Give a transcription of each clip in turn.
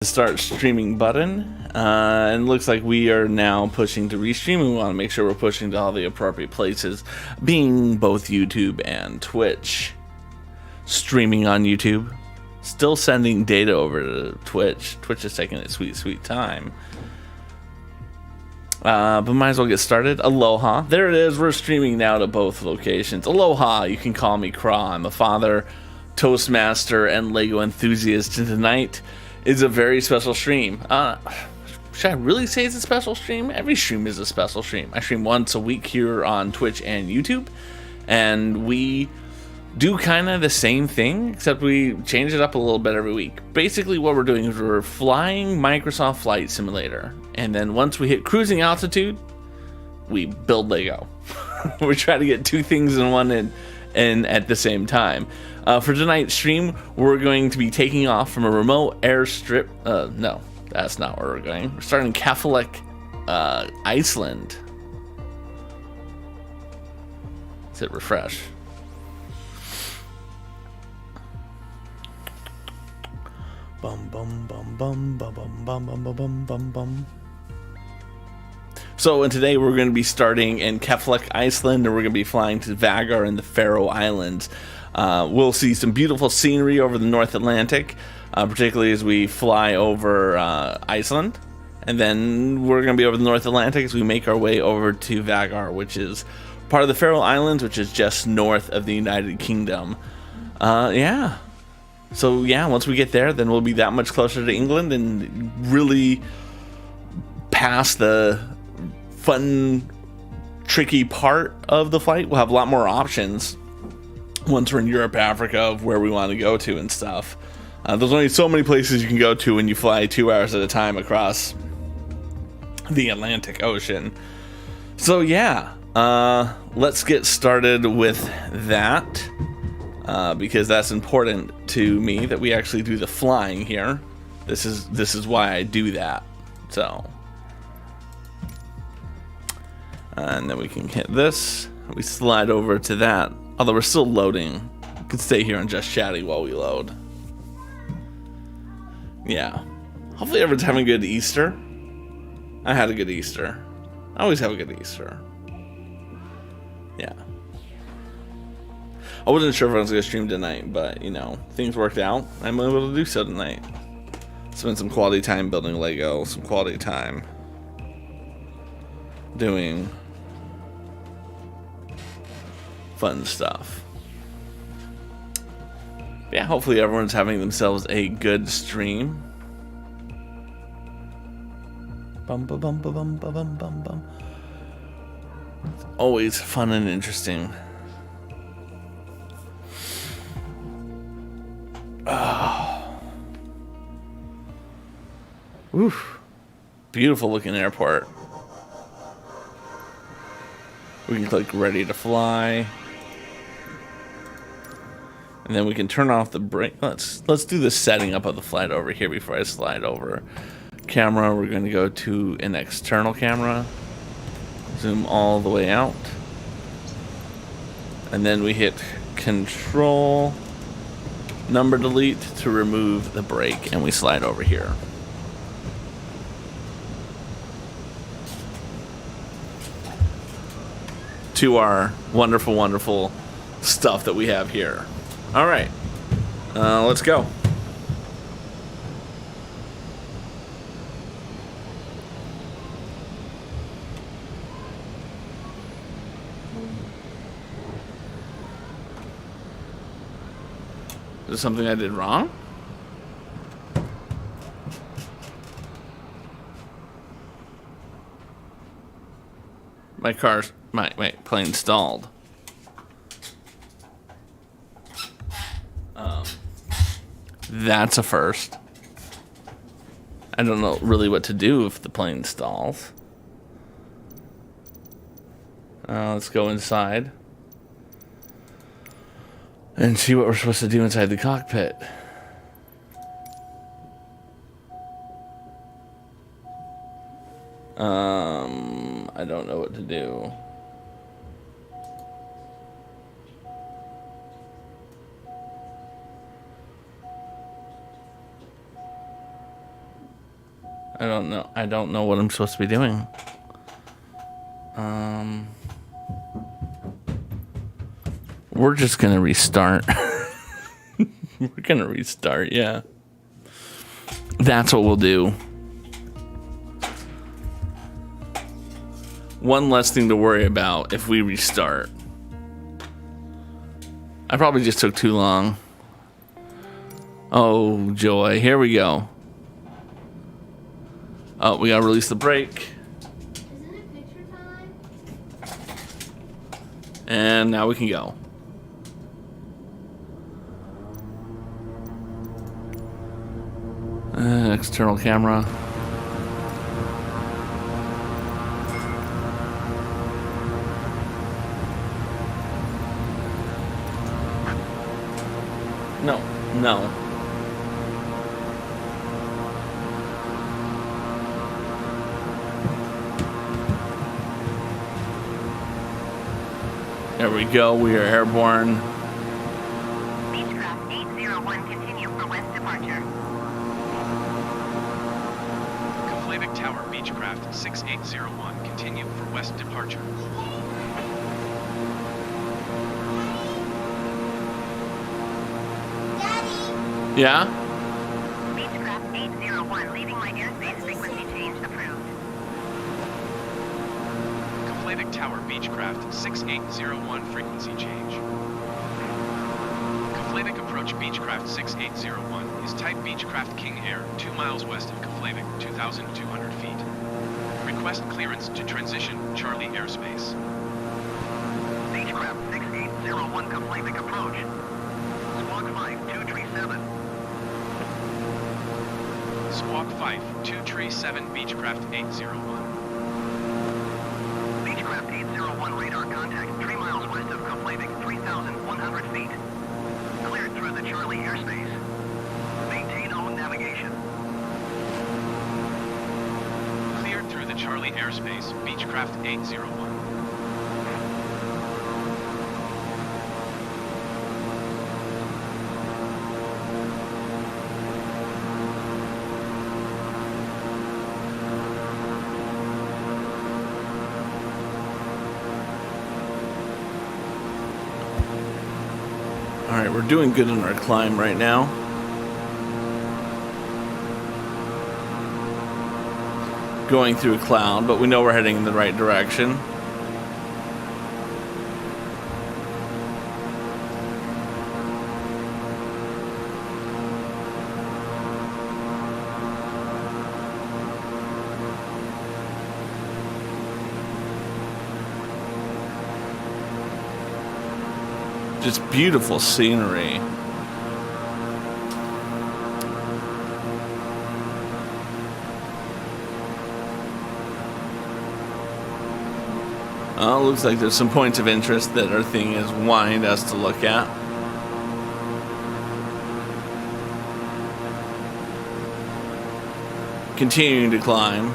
Start streaming button, and it looks like we are now pushing to restream. We want to make sure we're pushing to all the appropriate places, being both YouTube and Twitch. Streaming on YouTube, still sending data over to Twitch. Twitch is taking its sweet time, but might as well get started. Aloha, there it is. We're streaming now to both locations. Aloha, you can call me Kra. I'm a father, Toastmaster, and Lego enthusiast, and tonight is a very special stream. Should I really say it's a special stream? Every stream is a special stream. I stream once a week here on Twitch and YouTube, and we do kind of the same thing, except we change it up a little bit every week. Basically, what we're doing is we're flying Microsoft Flight Simulator, and then once we hit cruising altitude, we build Lego. We're trying to get two things in one and at the same time. For tonight's stream, we're going to be taking off from a remote airstrip. No, that's not where we're going. We're starting in Keflavik, Iceland. Let's hit refresh. Bum bum bum bum bum bum bum bum bum bum bum. So, and today we're going to be starting in Keflavik, Iceland, and we're going to be flying to Vagar in the Faroe Islands. We'll see some beautiful scenery over the North Atlantic, particularly as we fly over Iceland. And then we're going to be over the North Atlantic as we make our way over to Vagar, which is part of the Faroe Islands, which is just north of the United Kingdom. Yeah. So, yeah, once we get there, then we'll be that much closer to England and really past the fun, tricky part of the flight. We'll have a lot more options once we're in Europe, Africa, of where we want to go to and stuff. There's only so many places you can go to when you fly 2 hours at a time across the Atlantic Ocean. So yeah, let's get started with that, because that's important to me that we actually do the flying here. This is why I do that. So, and then we can hit this. We slide over to that. Although we're still loading. We could stay here and just chatty while we load. Yeah. Hopefully everyone's having a good Easter. I had a good Easter. I always have a good Easter. Yeah. I wasn't sure if I was going to stream tonight, but, you know, things worked out. I'm able to do so tonight. Spend some quality time building Lego. Some quality time doing fun stuff. Yeah, hopefully everyone's having themselves a good stream. Bum bum bum bum bum bum bum bum. It's always fun and interesting. Oh. Oof. Beautiful looking airport. We can click ready to fly. And then we can turn off the brake. Let's do the setting up of the flight over here before I slide over. Camera, we're going to go to an external camera. Zoom all the way out. And then we hit Control number delete to remove the brake, and we slide over here. To our wonderful, wonderful stuff that we have here. All right, let's go. Is there something I did wrong? My plane stalled. That's a first. I don't know really what to do if the plane stalls. Let's go inside and see what we're supposed to do inside the cockpit. I don't know what to do. I don't know. I don't know what I'm supposed to be doing. We're just gonna restart. We're gonna restart, yeah. That's what we'll do. One less thing to worry about if we restart. I probably just took too long. Oh, joy. Here we go. Oh, we gotta release the brake. Isn't it picture time? And now we can go. External camera. No. There we go. We are airborne. Beechcraft 801, continue for west departure. Keflavik Tower, Beechcraft 6801, continue for west departure. Daddy! Yeah? Beechcraft 801, leaving my airspace, frequency change approved. Keflavik Tower, Beechcraft 6801, frequency change. Keflavik approach Beechcraft 6801 is type Beechcraft King Air, 2 miles west of Keflavik, 2,200 feet. Request clearance to transition Charlie airspace. Beechcraft 6801, Keflavik approach. Squawk 5237. Squawk 5237, Beechcraft 801. Beechcraft 801, radar contact 3 miles west of Keflavik, 3,100 feet. Cleared through the Charlie airspace. Maintain own navigation. Cleared through the Charlie airspace, Beechcraft 801. Alright, we're doing good in our climb right now. Going through a cloud, but we know we're heading in the right direction. Just beautiful scenery. Oh, looks like there's some points of interest that our thing is wanting us to look at. Continuing to climb.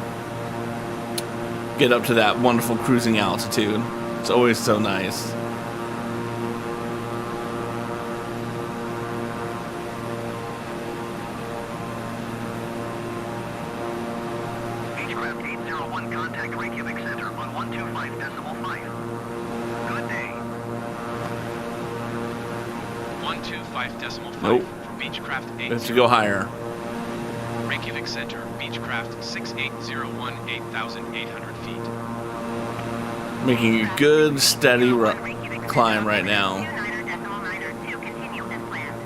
Get up to that wonderful cruising altitude. It's always so nice. Beechcraft 801, contact Reykjavik Center on 125.5. Good day. 125.5 Nope. for Beechcraft 801. Let's go higher. Reykjavik Center, Beechcraft 6801, 8,800 feet. Making a good, steady climb right now. 29.2 continue as planned.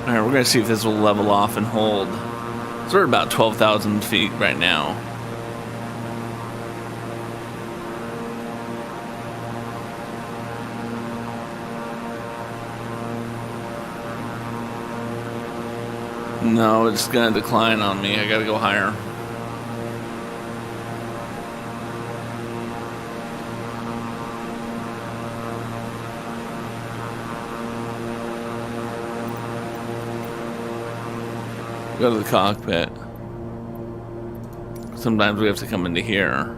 Alright, we're going to see if this will level off and hold. So we're at about 12,000 feet right now. No, it's gonna decline on me. I gotta go higher. Go to the cockpit. Sometimes we have to come into here.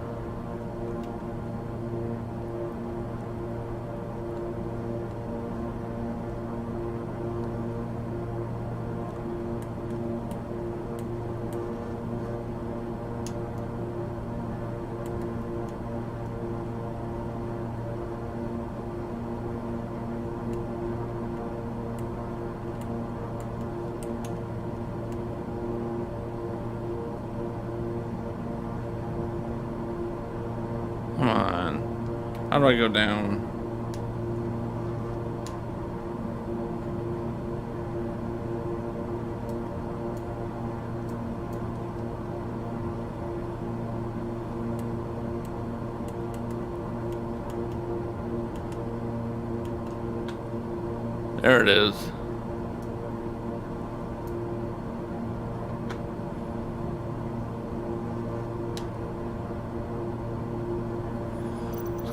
Come on. How do I go down? There it is.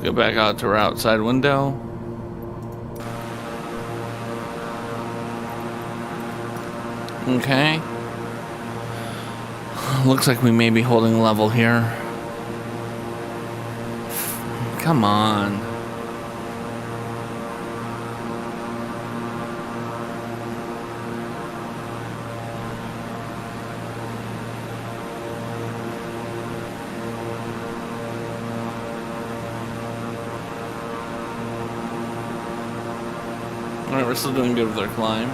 Go back out to our outside window. Okay. Looks like we may be holding level here. Come on. Alright, we're still doing good with our climb.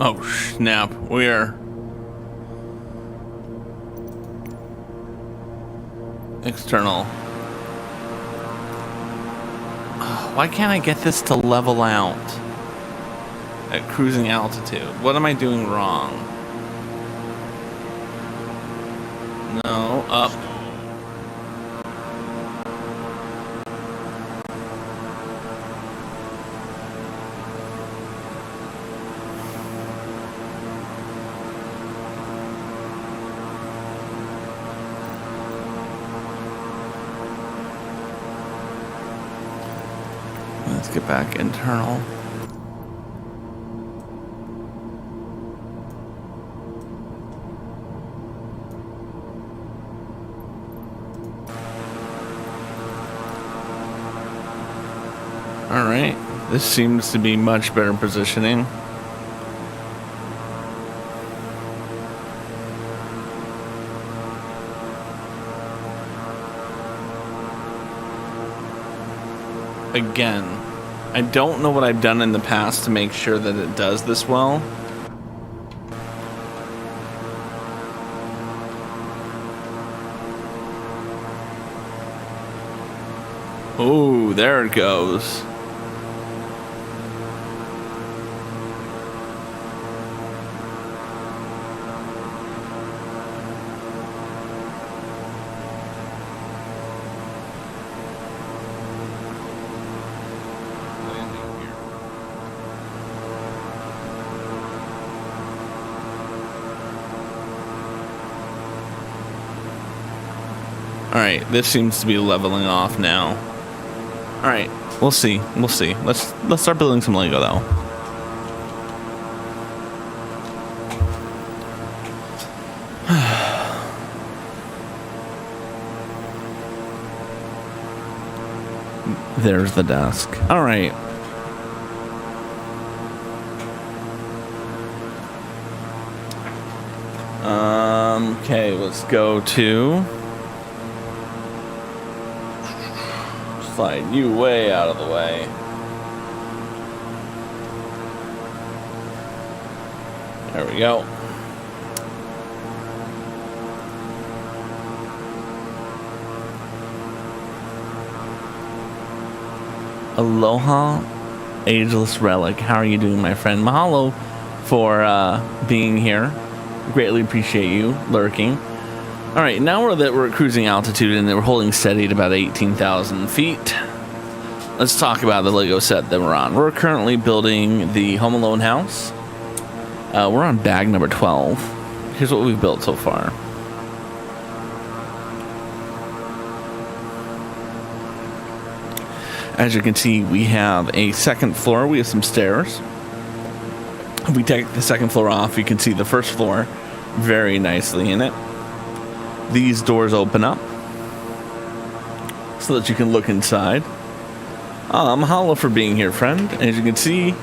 Oh snap, we are external. Why can't I get this to level out at cruising altitude? What am I doing wrong? No, up. Let's get back internal. All right, this seems to be much better positioning. Again, I don't know what I've done in the past to make sure that it does this well. Oh, there it goes. Alright, this seems to be leveling off now. Alright, we'll see. We'll see. Let's start building some Lego though. There's the desk. All right. Okay, let's go to... Slide you way out of the way. There we go. Aloha, Ageless Relic. How are you doing, my friend? Mahalo for being here. Greatly appreciate you lurking. All right, now we're at cruising altitude and we're holding steady at about 18,000 feet. Let's talk about the Lego set that we're on. We're currently building the Home Alone house. We're on bag number 12. Here's what we've built so far. As you can see, we have a second floor. We have some stairs. If we take the second floor off, you can see the first floor very nicely in it. These doors open up so that you can look inside. Mahalo for being here, friend. As you can see,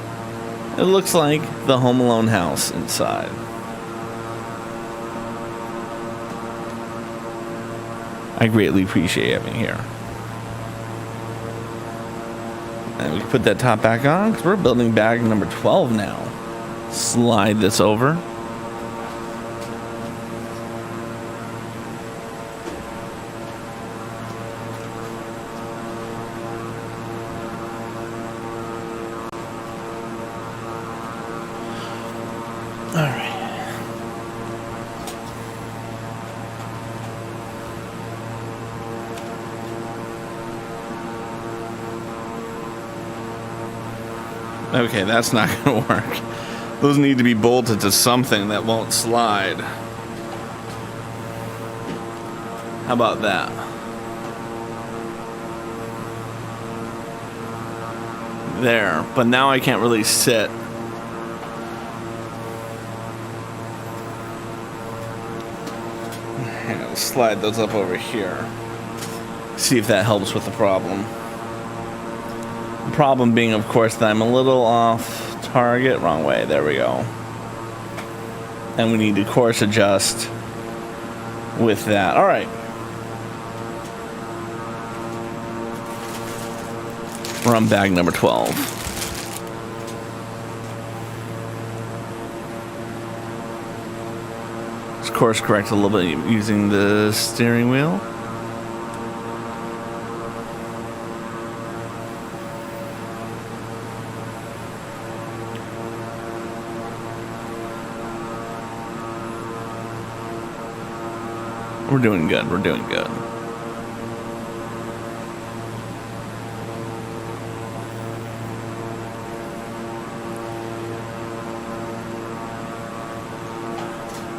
it looks like the Home Alone house inside. I greatly appreciate having here. And we can put that top back on because we're building bag number 12 now. Slide this over. All right. Okay, that's not going to work. Those need to be bolted to something that won't slide. How about that? There, but now I can't really sit. Hang on, slide those up over here. See if that helps with the problem. The problem being, of course, that I'm a little off target. Wrong way. There we go. And we need to course adjust with that. All right. We're on bag number 12. Let's course correct a little bit using the steering wheel. We're doing good. We're doing good.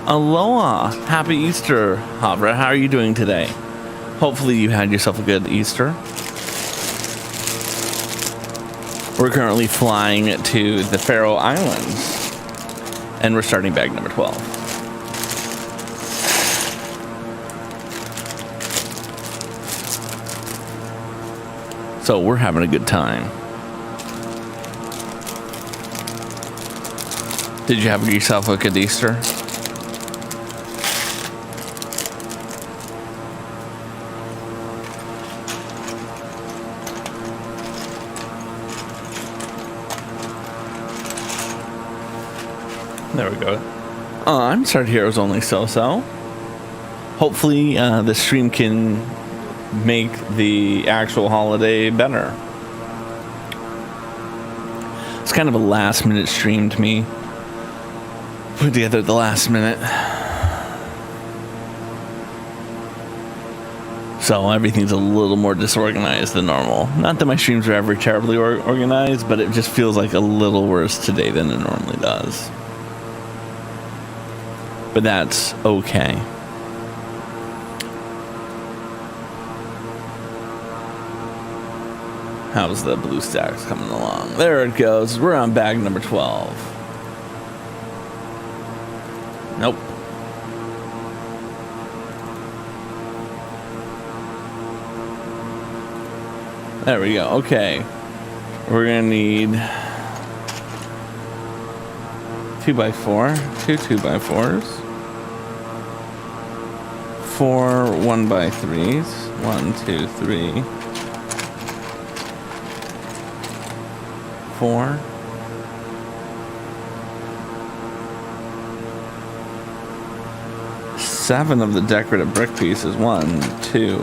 Aloha! Happy Easter, Havra. How are you doing today? Hopefully you had yourself a good Easter. We're currently flying to the Faroe Islands, and we're starting bag number 12. So we're having a good time. Did you have yourself a good Easter? There we go. I'm sorry to hear it was only so-so. Hopefully the stream can make the actual holiday better. It's kind of a last minute stream to me. Put together at the last minute. So everything's a little more disorganized than normal. Not that my streams are ever terribly organized, but it just feels like a little worse today than it normally does. But that's okay. How's the blue stacks coming along? There it goes. We're on bag number 12. Nope. There we go. Okay. We're going to need 2x4, two 2x4s, 4 1x3s, 1, 2, 3, 4, 7 of the decorative brick pieces, 1, 2,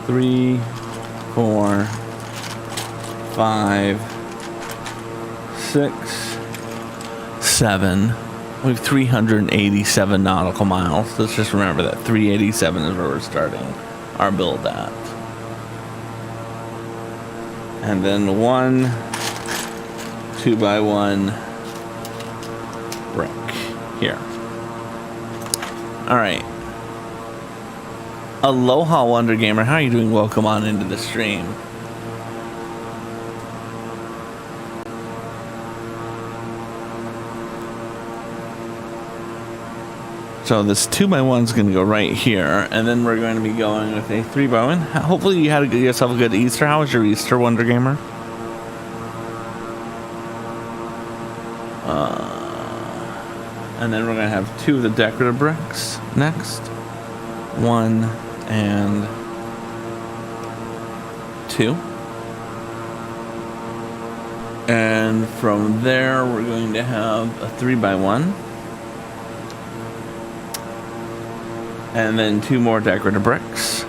3, 4, 5, 6, 7. We have 387 nautical miles. Let's just remember that 387 is where we're starting our build at. And then 1 2x1 brick here. All right. Aloha, Wonder Gamer. How are you doing? Welcome on into the stream. So this 2x1 is going to go right here, and then we're going to be going with a 3x1. Hopefully you had yourself a good Easter. How was your Easter, Wonder Gamer? And then we're going to have 2 of the decorative bricks next. 1 and 2. And from there, we're going to have a 3x1. And then 2 more decorative bricks.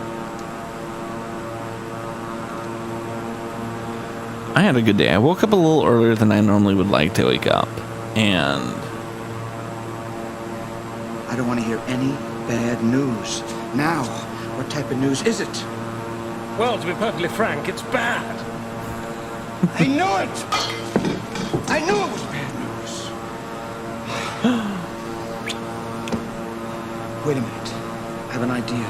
I had a good day. I woke up a little earlier than I normally would like to wake up. And I don't want to hear any bad news. Now, what type of news is it? Well, to be perfectly frank, it's bad. I knew it! I knew it was bad news. Wait a minute. I have an idea.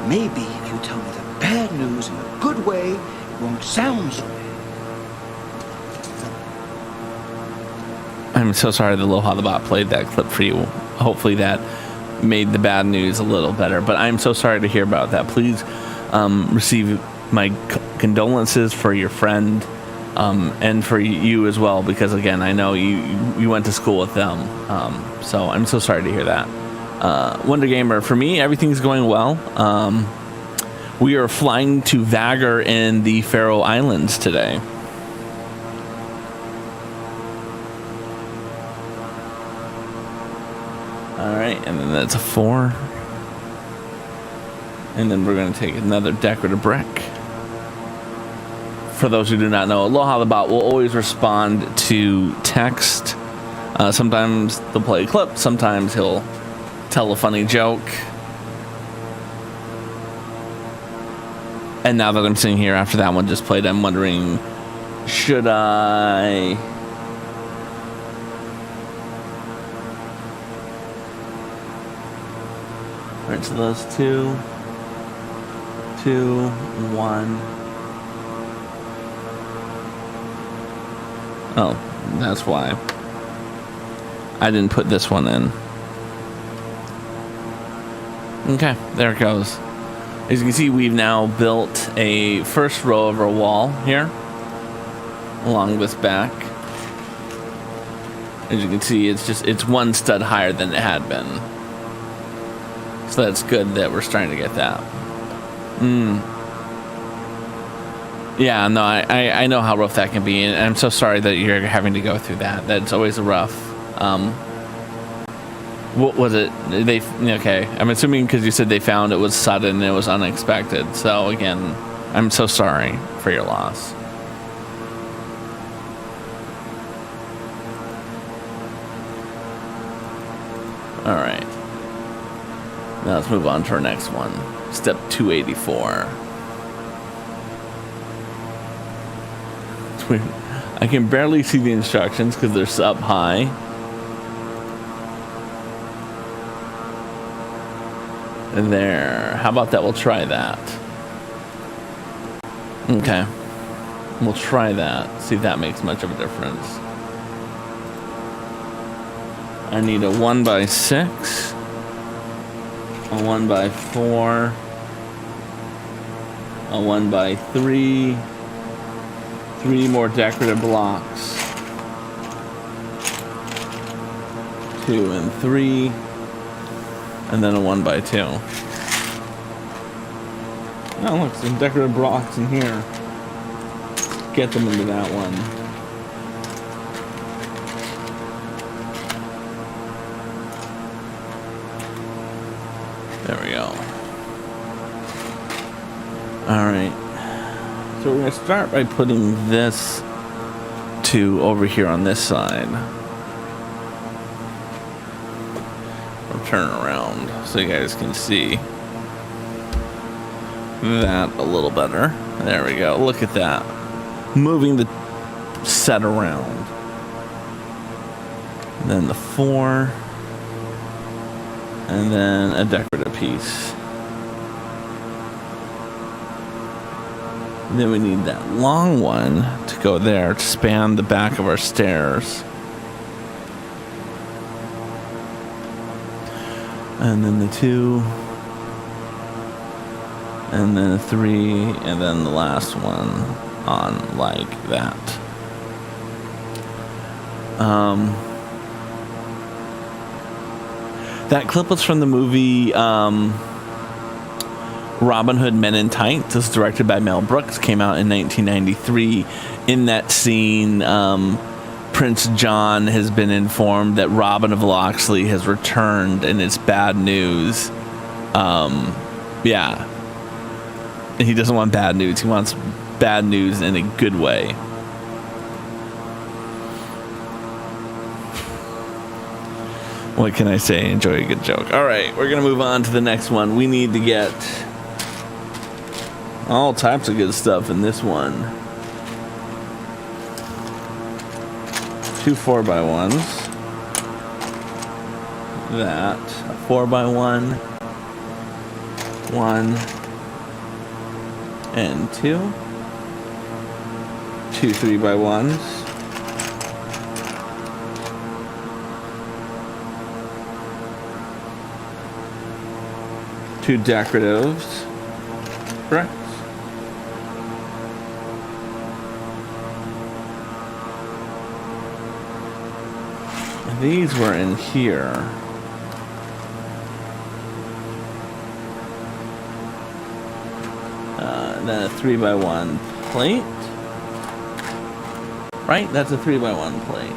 Maybe if you tell me the bad news in a good way, it won't sound so bad. I'm so sorry that Aloha the Bot played that clip for you. Hopefully that made the bad news a little better. But I'm so sorry to hear about that. Please receive my condolences for your friend and for you as well. Because, again, I know you went to school with them. So I'm so sorry to hear that. Wonder Gamer, for me, everything's going well. We are flying to Vagar in the Faroe Islands today. All right, and then that's a 4. And then we're going to take another decorative brick. For those who do not know, Aloha the Bot will always respond to text. Sometimes they'll play a clip. Sometimes he'll tell a funny joke. And now that I'm sitting here after that one just played, I'm wondering, should I... Alright, so those 2, 1. Oh, that's why I didn't put this one in. Okay, there it goes. As you can see, we've now built a first row of our wall here along this back. As you can see, it's one stud higher than it had been. So that's good that we're starting to get that. Yeah, no, I know how rough that can be, and I'm so sorry that you're having to go through that. That's always a rough. What was it? Okay, I'm assuming because you said they found it was sudden and it was unexpected. So again, I'm so sorry for your loss. All right. Now let's move on to our next one. Step 284. It's weird. I can barely see the instructions because they're up high. There. How about that? We'll try that. Okay. We'll try that. See if that makes much of a difference. I need a 1x6. A 1x4. a 1x3, 3 more decorative blocks, 2 and 3, and then a 1x2. Oh, look, some decorative blocks in here. Get them into that one. There we go. Alright. So we're going to start by putting this over here on this side. I'll turn around so you guys can see that a little better. There we go. Look at that. Moving the set around. Then the 4. And then a decorative piece. Then we need that long one to go there to span the back of our stairs. And then the 2. And then a 3. And then the last one on like that. That clip was from the movie Robin Hood Men in Tights. It was directed by Mel Brooks. Came out in 1993. In that scene, Prince John has been informed that Robin of Locksley has returned, and it's bad news. Yeah. And he doesn't want bad news. He wants bad news in a good way. What can I say? Enjoy a good joke. All right, we're going to move on to the next one. We need to get all types of good stuff in this one. 2 4x1s. That. A 4x1. 1. And 2. 2 3x1s. 2 decoratives. Correct. These were in here. Then a 3x1 plate. Right? That's a 3x1 plate.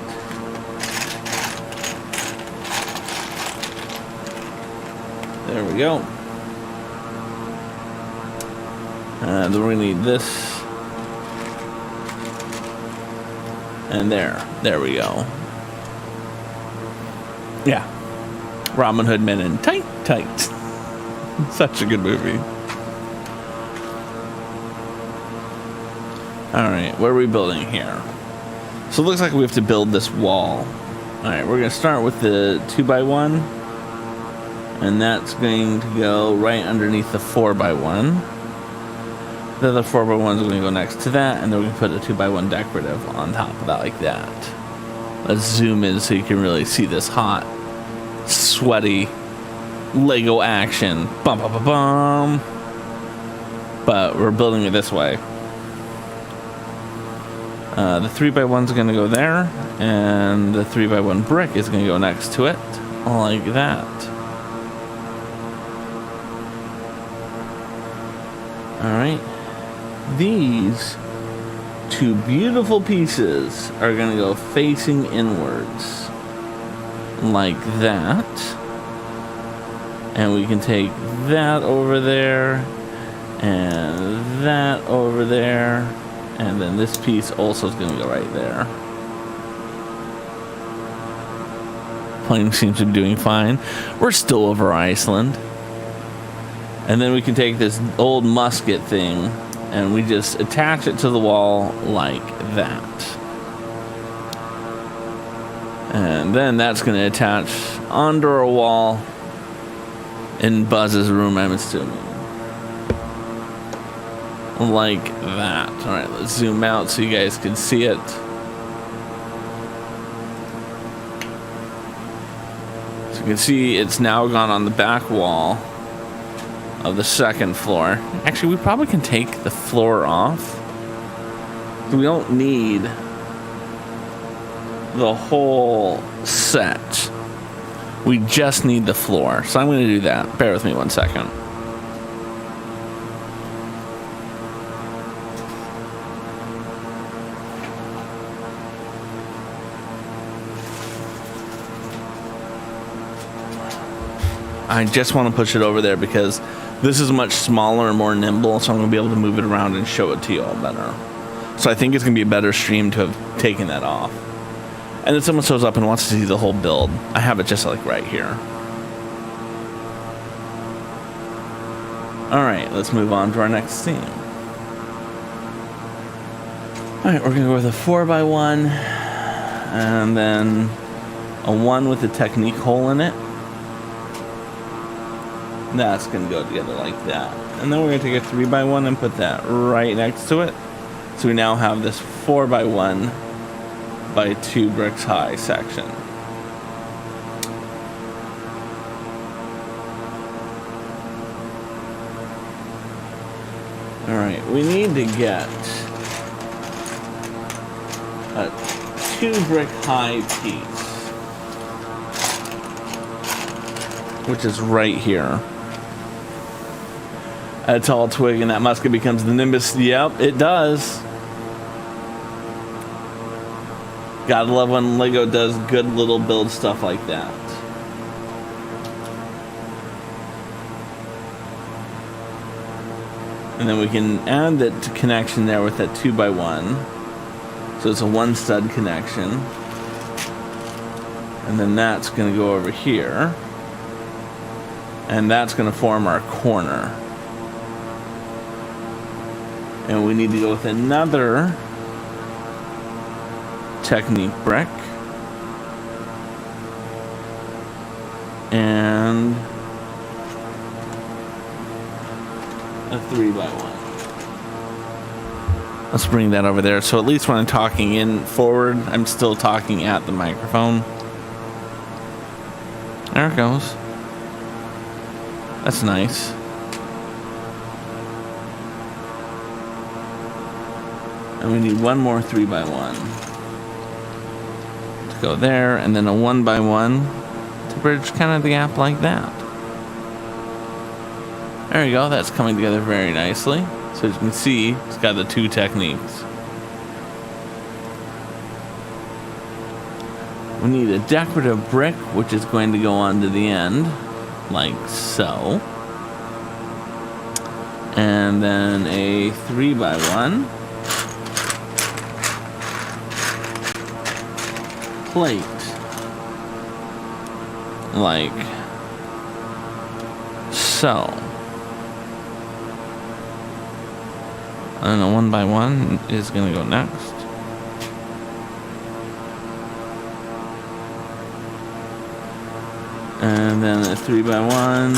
There we go. Then we're going to need this. And there. There we go. Yeah. Robin Hood Men in Tights. Such a good movie. Alright, what are we building here? So it looks like we have to build this wall. Alright, we're going to start with the 2x1. And that's going to go right underneath the 4x1. The other 4x1 is going to go next to that. And then we're going to put a 2x1 decorative on top of that like that. Let's zoom in so you can really see this hot, sweaty Lego action. Bum, bum, bum, bum. But we're building it this way. The 3x1 is going to go there, and the 3x1 brick is going to go next to it, like that. Alright. These 2 beautiful pieces are going to go facing inwards, like that. And we can take that over there, and that over there. And then this piece also is going to go right there. Plane seems to be doing fine. We're still over Iceland. And then we can take this old musket thing and we just attach it to the wall like that. And then that's going to attach under a wall in Buzz's room, I'm assuming. Like that. Alright, let's zoom out so you guys can see it. So you can see it's now gone on the back wall. of the second floor. Actually, we probably can take the floor off. We don't need the whole set. We just need the floor. So I'm going to do that. Bear with me 1 second. I just want to push it over there because this is much smaller and more nimble, so I'm going to be able to move it around and show it to you all better. So I think it's going to be a better stream to have taken that off. And then someone shows up and wants to see the whole build. I have it just like right here. Alright, let's move on to our next scene. Alright, we're going to go with a 4x1 and then a 1 with a technique hole in it. That's going to go together like that. And then we're going to take a 3x1 and put that right next to it. So we now have this 4x1 by 2 bricks high section. Alright, we need to get a 2 brick high piece, which is right here. A tall twig and that musket becomes the nimbus. Yep, it does. Gotta love when Lego does good little build stuff like that. And then we can add that connection there with that 2x1. So it's a 1 stud connection. And then that's going to go over here. And that's going to form our corner. And we need to go with another technique brick. And a 3x1. Let's bring that over there. So at least when I'm talking in forward, I'm still talking at the microphone. There it goes. That's nice. And we need one more 3x1 to go there, and then a 1x1 to bridge kind of the gap like that. There we go. That's coming together very nicely. So as you can see, it's got the 2 techniques. We need a decorative brick, which is going to go onto the end, like so. And then a 3x1 plate, like so. And a 1x1 is going to go next. And then a 3x1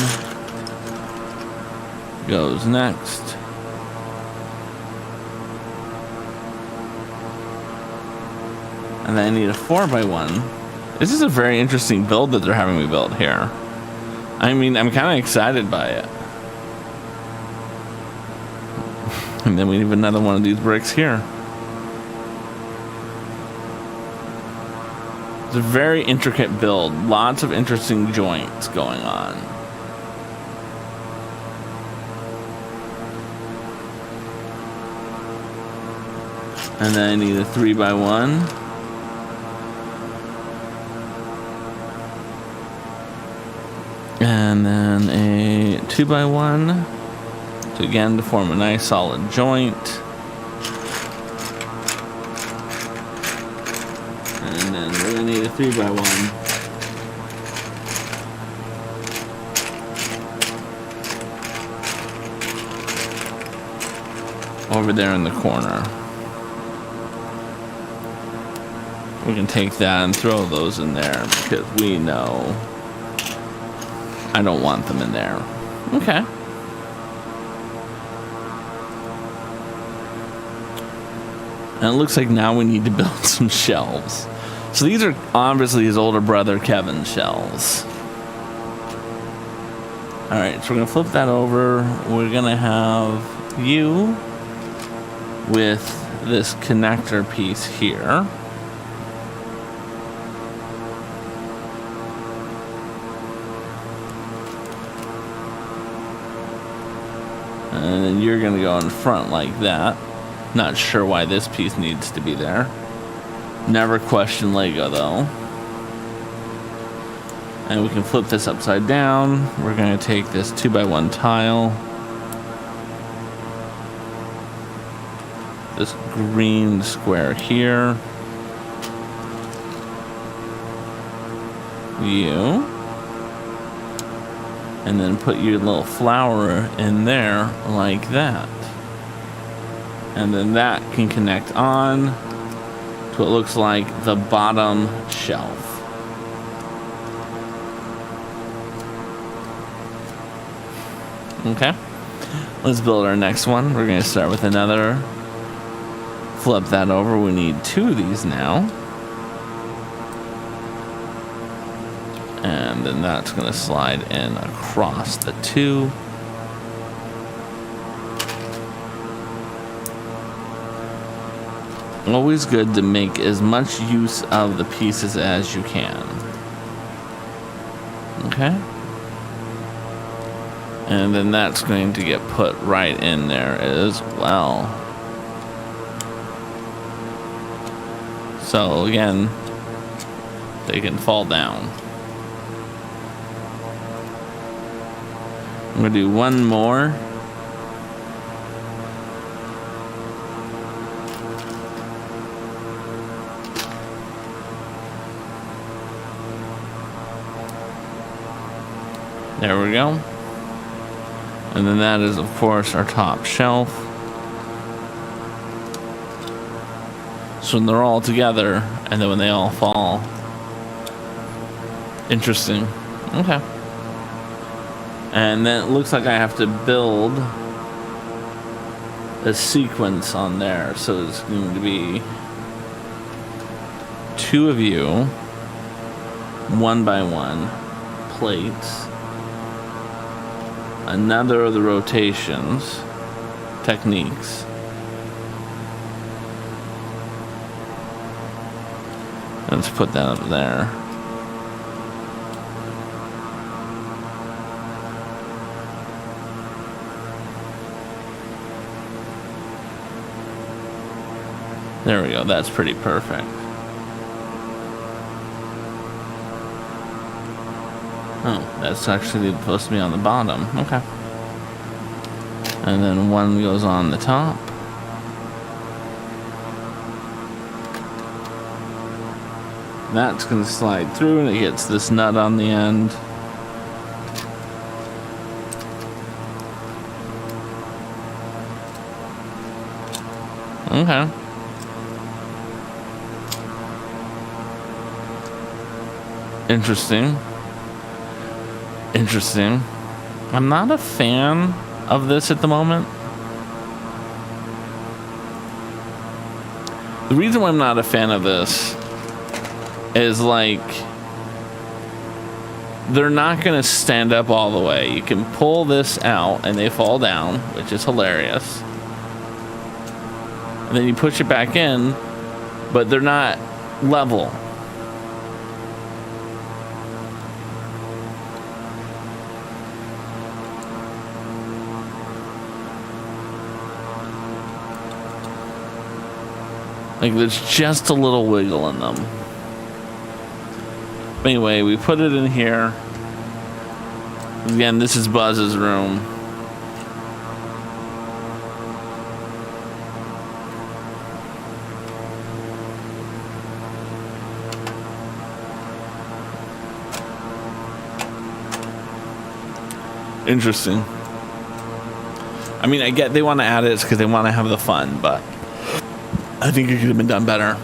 goes next. And then I need a 4x1. This is a very interesting build that they're having me build here. I mean, I'm kind of excited by it. And then we need another one of these bricks here. It's a very intricate build. Lots of interesting joints going on. And then I need a 3x1. And then a 2x1 to form a nice solid joint. And then we're going to need a 3x1 over there in the corner. We can take that and throw those in there because we know I don't want them in there. Okay. And it looks like now we need to build some shelves. So these are obviously his older brother Kevin's shelves. All right, so we're gonna flip that over. We're gonna have you with this connector piece here. And then you're gonna go in front like that. Not sure why this piece needs to be there. Never question Lego though. And we can flip this upside down. We're gonna take this 2x1 tile. This green square here. You. And then put your little flower in there like that. And then that can connect on to what looks like the bottom shelf. Okay, let's build our next one. We're going to start with another. Flip that over. We need 2 of these now. And then that's going to slide in across the 2. Always good to make as much use of the pieces as you can. Okay. And then that's going to get put right in there as well. So again, they can fall down. I'm gonna do one more. There we go. And then that is, of course, our top shelf. So when they're all together, and then when they all fall. Interesting. Okay. And then it looks like I have to build a sequence on there. So it's going to be 2 of you, 1x1 plates. Another of the rotations techniques. Let's put that up there. There we go. That's pretty perfect. Oh, that's actually supposed to be on the bottom. Okay. And then one goes on the top. That's going to slide through and it gets this nut on the end. Okay. Interesting. Interesting. I'm not a fan of this at the moment. The reason why I'm not a fan of this is like they're not going to stand up all the way. You can pull this out and they fall down, which is hilarious. And then you push it back in, but they're not level. Like there's just a little wiggle in them. But anyway, we put it in here. Again, this is Buzz's room. Interesting. I mean, I get they want to add it because they want to have the fun, but I think it could have been done better.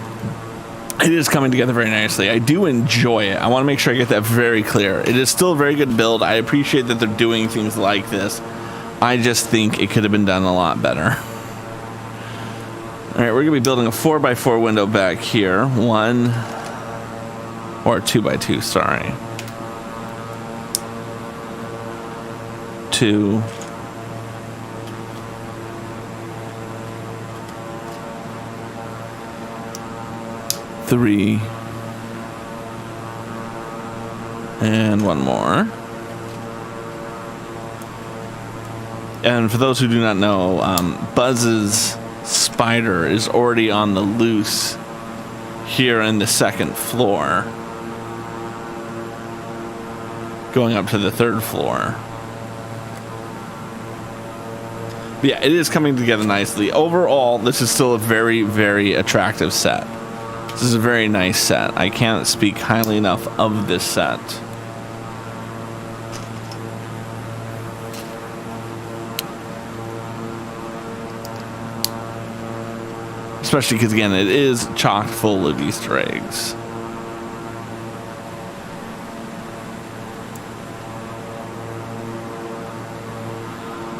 It is coming together very nicely. I do enjoy it. I want to make sure I get that very clear. It is still a very good build. I appreciate that they're doing things like this. I just think it could have been done a lot better. All right, we're going to be building a 4x4 window back here. 1 or 2x2, sorry. 2, 3, and one more. And for those who do not know, Buzz's spider is already on the loose here in the second floor, going up to the third floor. But yeah, it is coming together nicely. Overall, this is still a very, very attractive set. This is a very nice set. I can't speak highly enough of this set. Especially because, again, it is chock full of Easter eggs.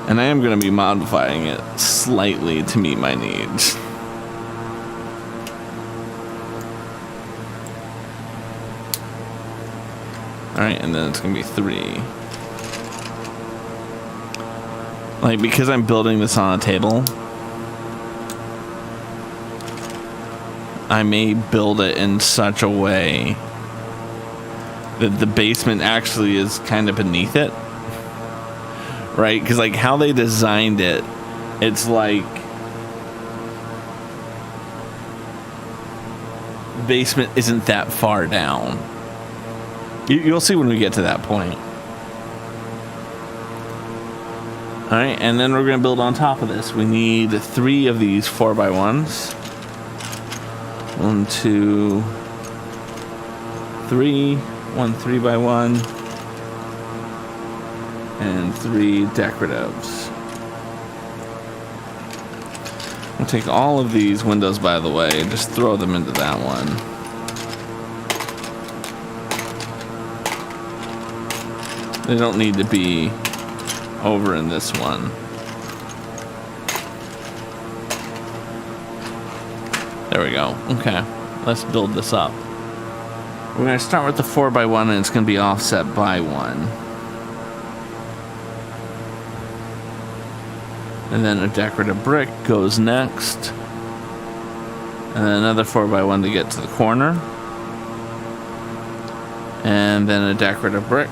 And I am going to be modifying it slightly to meet my needs. Alright, and then it's going to be 3. Like, because I'm building this on a table, I may build it in such a way that the basement actually is kind of beneath it. Right? Because, like, how they designed it, it's like the basement isn't that far down. You'll see when we get to that point. Alright, and then we're going to build on top of this. We need 3 of these 4x1s. 1, 2, 3. 1 3x1. And 3 decoratives. We'll take all of these windows, by the way, and just throw them into that one. They don't need to be over in this one. There we go. Okay, let's build this up. We're going to start with the 4x1, and it's going to be offset by 1. And then a decorative brick goes next. And then another 4x1 to get to the corner. And then a decorative brick.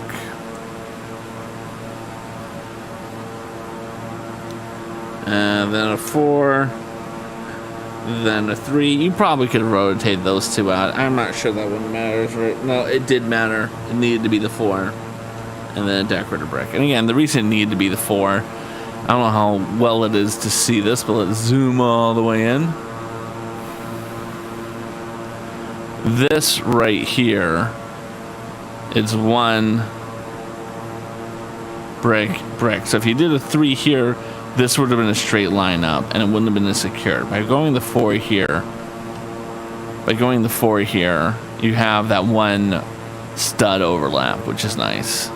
And then a 4. Then a 3. You probably could rotate those 2 out. I'm not sure that one matters. Right? No, it did matter. It needed to be the 4. And then a decorative brick. And again, the reason it needed to be the 4, I don't know how well it is to see this, but let's zoom all the way in. This right here is 1 brick. So if you did a 3 here, this would have been a straight line up, and it wouldn't have been as secure. By going the 4 here, you have that 1 stud overlap, which is nice.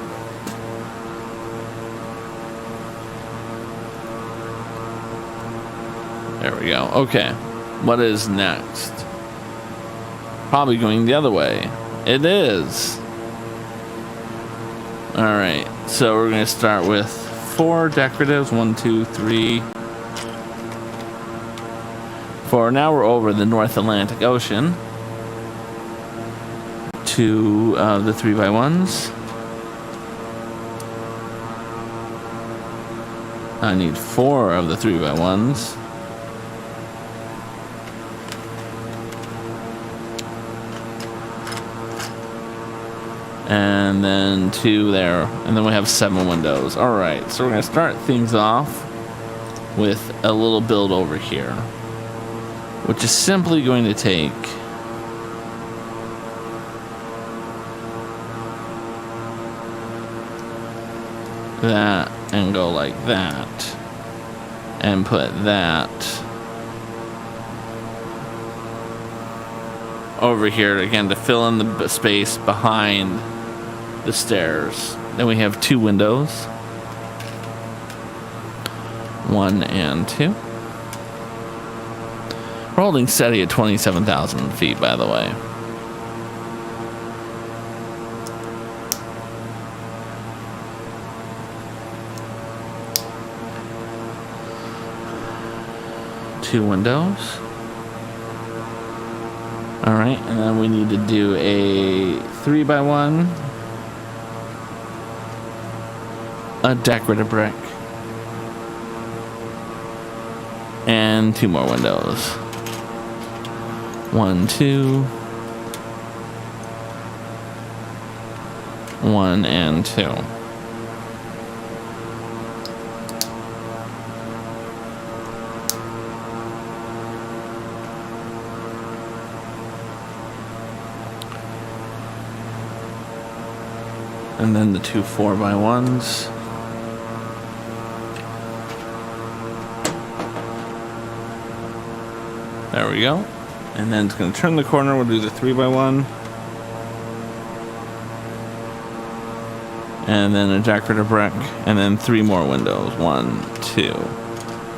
There we go. Okay. What is next? Probably going the other way. It is. Alright. So we're going to start with 4 decoratives. 1, 2, 3, 4. Now we're over the North Atlantic Ocean. 2 of the 3x1s. I need 4 of the 3x1s. And then 2 there. And then we have 7 windows. Alright, so we're going to start things off with a little build over here, which is simply going to take that and go like that and put that over here again to fill in the space behind the stairs. Then we have 2 windows, 1 and 2. We're holding steady at 27,000 feet, by the way. 2 windows. All right, and then we need to do a 3x1, a decorative brick, and 2 more windows. 1, 2, 1 and 2. And then the 2 4x1s. There we go. And then it's going to turn the corner. We'll do the 3x1. And then a decorative brick. And then 3 more windows. 1, 2,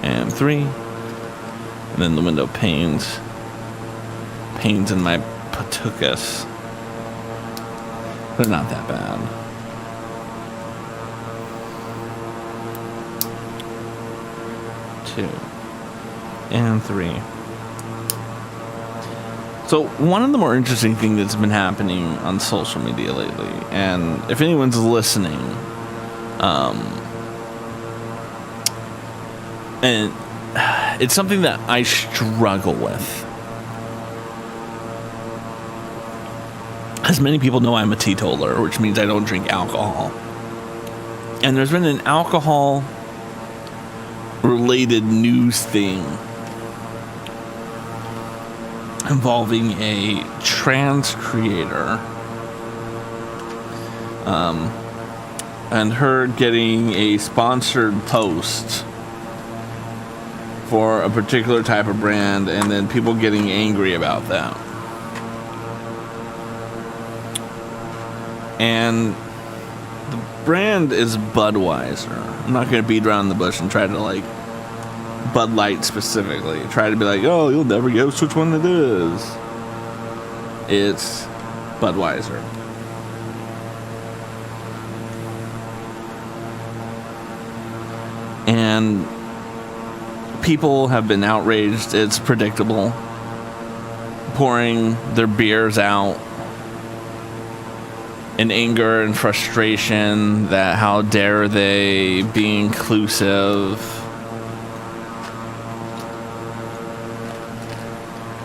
and 3. And then the window panes. Panes in my patukas. They're not that bad. Two and 3. So one of the more interesting things that's been happening on social media lately, and if anyone's listening, and it's something that I struggle with. As many people know, I'm a teetotaler, which means I don't drink alcohol. And there's been an alcohol related news thing involving a trans creator and her getting a sponsored post for a particular type of brand, and then people getting angry about that. And the brand is Budweiser. I'm not going to beat around the bush and try to like Bud Light specifically. Try to be like, oh, you'll never guess which one it is. It's Budweiser. And people have been outraged. It's predictable. Pouring their beers out in anger and frustration that how dare they be inclusive.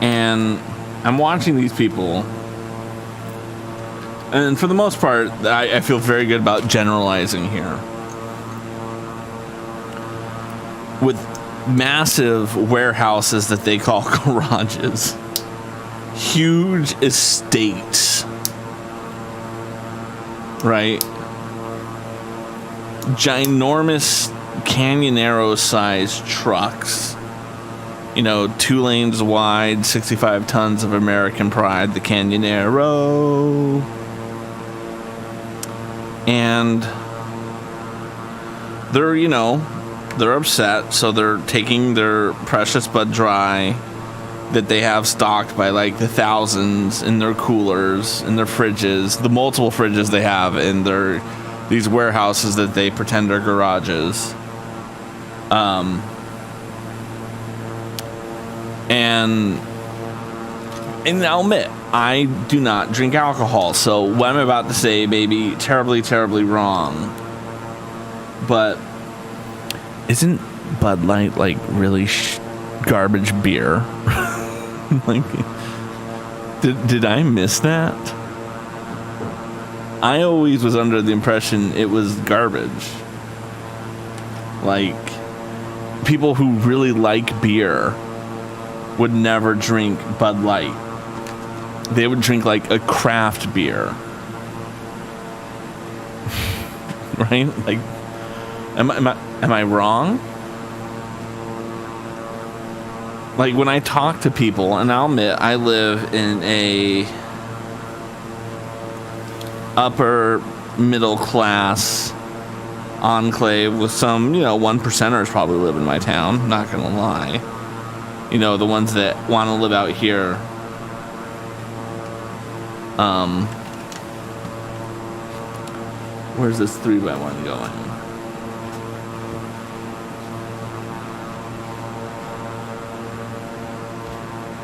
And I'm watching these people, and for the most part, I feel very good about generalizing here. With massive warehouses that they call garages, huge estates, right? Ginormous Canyonero-sized trucks. 2 lanes wide, 65 tons of American pride, the Canyonero. And they're upset, so they're taking their precious Bud Dry that they have stocked by like the thousands in their coolers, in their fridges, the multiple fridges they have in these warehouses that they pretend are garages. And I'll admit, I do not drink alcohol, so what I'm about to say may be terribly, terribly wrong. But isn't Bud Light like really garbage beer? Like, did I miss that? I always was under the impression it was garbage. Like, people who really like beer would never drink Bud Light. They would drink like a craft beer. Right? Like, am I wrong? Like, when I talk to people, and I'll admit I live in a upper middle class enclave with some, 1%ers probably live in my town, not gonna lie. The ones that want to live out here. Where's this 3x1 going?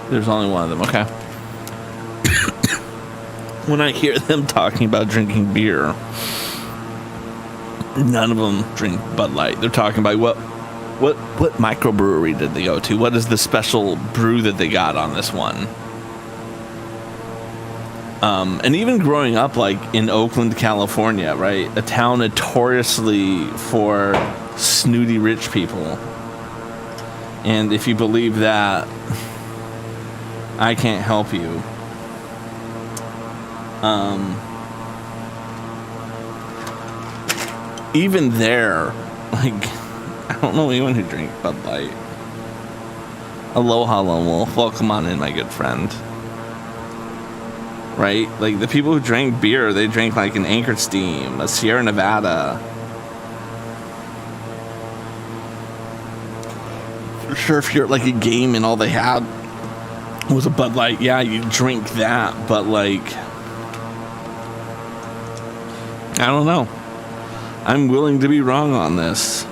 There's only one of them. Okay. When I hear them talking about drinking beer, none of them drink Bud Light. They're talking about what microbrewery did they go to? What is the special brew that they got on this one? And even growing up, like in Oakland, California, right? A town notoriously for snooty rich people. And if you believe that, I can't help you. Even there, like, I don't know anyone who drinks Bud Light. Aloha, Lone Wolf. Welcome on in, my good friend. Right? Like, the people who drank beer, they drank like an Anchor Steam, a Sierra Nevada. For sure, if you're at like a game and all they had was a Bud Light, yeah, you drink that, but like, I don't know. I'm willing to be wrong on this.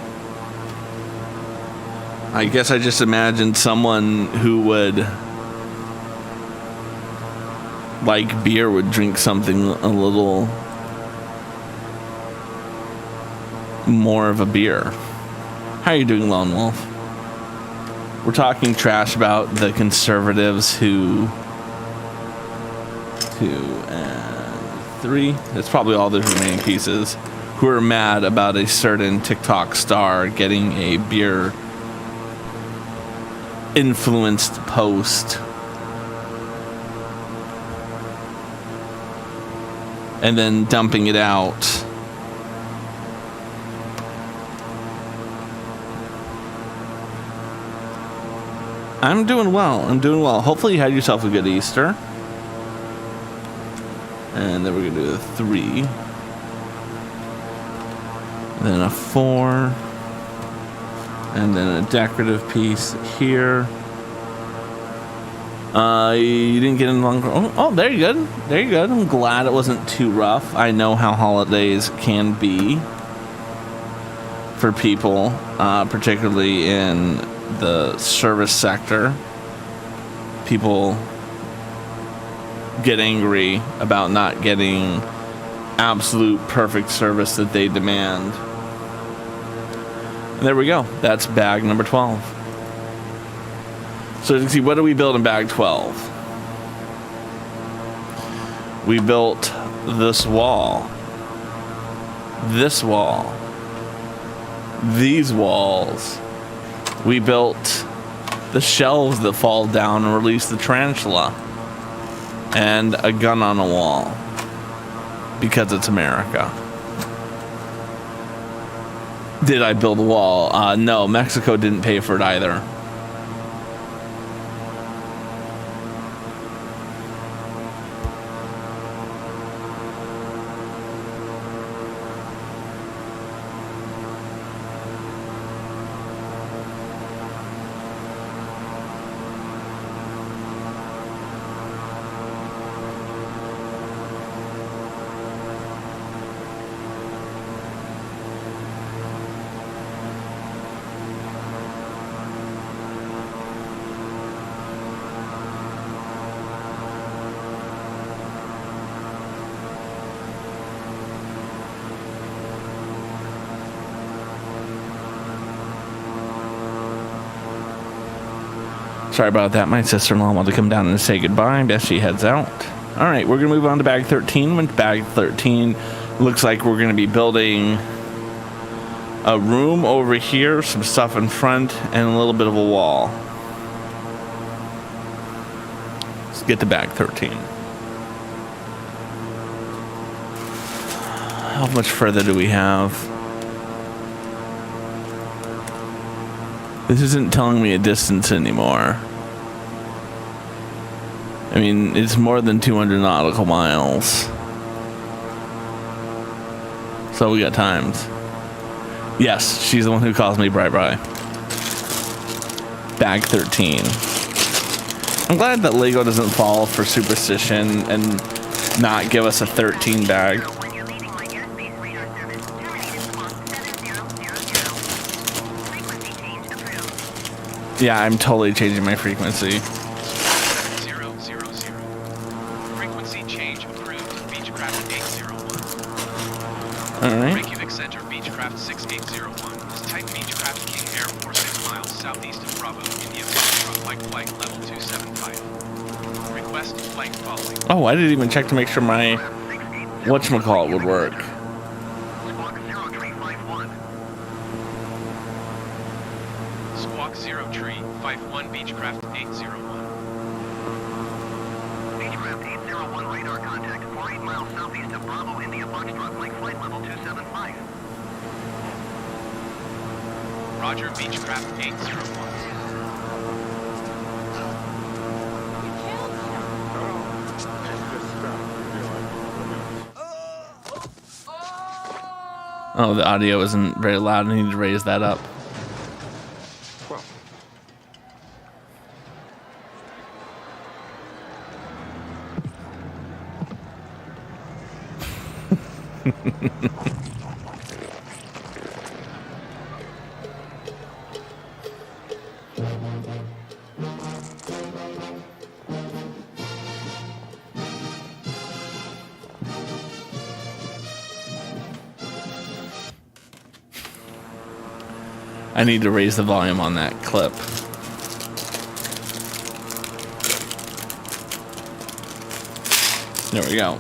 I guess I just imagined someone who would like beer would drink something a little more of a beer. How are you doing, Lone Wolf? We're talking trash about the conservatives who 2 and 3. That's probably all the remaining pieces. Who are mad about a certain TikTok star getting a beer influenced post and then dumping it out. I'm doing well. Hopefully you had yourself a good Easter. And then we're going to do a 3. Then a 4. And then a decorative piece here. You didn't get in longer. Oh, there you go. There you go. I'm glad it wasn't too rough. I know how holidays can be for people, particularly in the service sector. People get angry about not getting absolute perfect service that they demand. And there we go. That's bag number 12. So you can see, what do we build in bag 12? We built this wall. This wall. These walls. We built the shelves that fall down and release the tarantula. And a gun on a wall. Because it's America. Did I build a wall? No, Mexico didn't pay for it either. Sorry about that. My sister-in-law wanted to come down and say goodbye as she heads out. All right, we're going to move on to bag 13. With bag 13, looks like we're going to be building a room over here, some stuff in front, and a little bit of a wall. Let's get to bag 13. How much further do we have? This isn't telling me a distance anymore. I mean, it's more than 200 nautical miles. So we got times. Yes, she's the one who calls me Bri. Bag 13. I'm glad that Lego doesn't fall for superstition and not give us a 13 bag. When you're leaving my airspace radar service, terminated along 7000. Frequency change approved. Yeah, I'm totally changing my frequency. Beechcraft 6801 is Type Beechcraft King Air 46 miles southeast of Bravo, India Foxtrot Mike Flight Level 275. Request flight following. Oh, I didn't even check to make sure my whatchamacallit would work. Squawk 0351. Squawk 0 Tree 51 Beechcraft 801. Beechcraft 801 radar contact 48 miles southeast of Bravo, India Foxtrot Mike Flight Level 275. Roger Beechcraft 801. Oh, the audio isn't very loud. I need to raise that up. I need to raise the volume on that clip. There we go.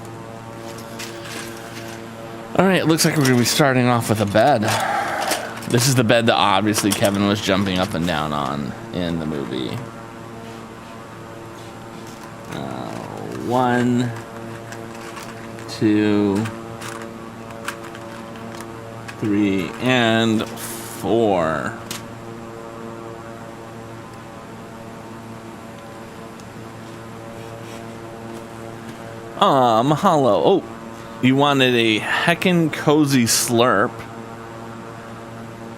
All right, looks like we're going to be starting off with a bed. This is the bed that obviously Kevin was jumping up and down on in the movie. 1, 2, 3, and 4. Hello. Oh, you wanted a heckin' cozy slurp.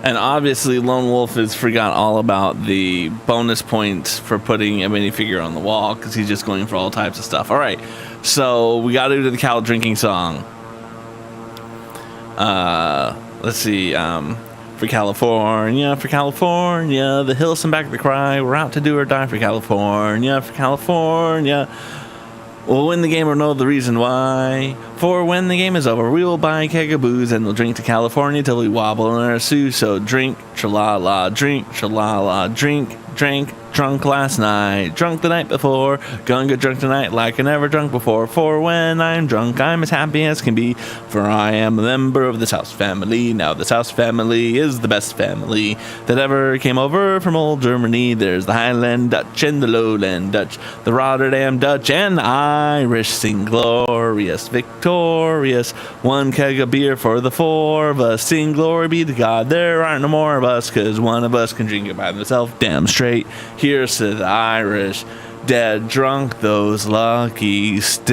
And obviously Lone Wolf has forgot all about the bonus points for putting a minifigure on the wall because he's just going for all types of stuff. All right, so we got to do the cow drinking song. Let's see. For California, the hills come back to cry. We're out to do or die for California, for California. We'll win the game or know the reason why. For when the game is over, we will buy a keg of booze and we'll drink to California till we wobble in our sue. So drink, tra-la-la, drink, tra-la-la, drink, drank, drunk last night, drunk the night before, gonna get drunk tonight like I never drunk before. For when I'm drunk, I'm as happy as can be, for I am a member of this house family. Now this house family is the best family that ever came over from old Germany. There's the Highland Dutch and the Lowland Dutch, the Rotterdam Dutch and Irish, sing glorious, victorious, one keg of beer for the four of us, sing glory be to God, there aren't no more of us, cause one of us can drink it by himself, damn straight. Here's to the Irish, dead drunk, those lucky stiffs.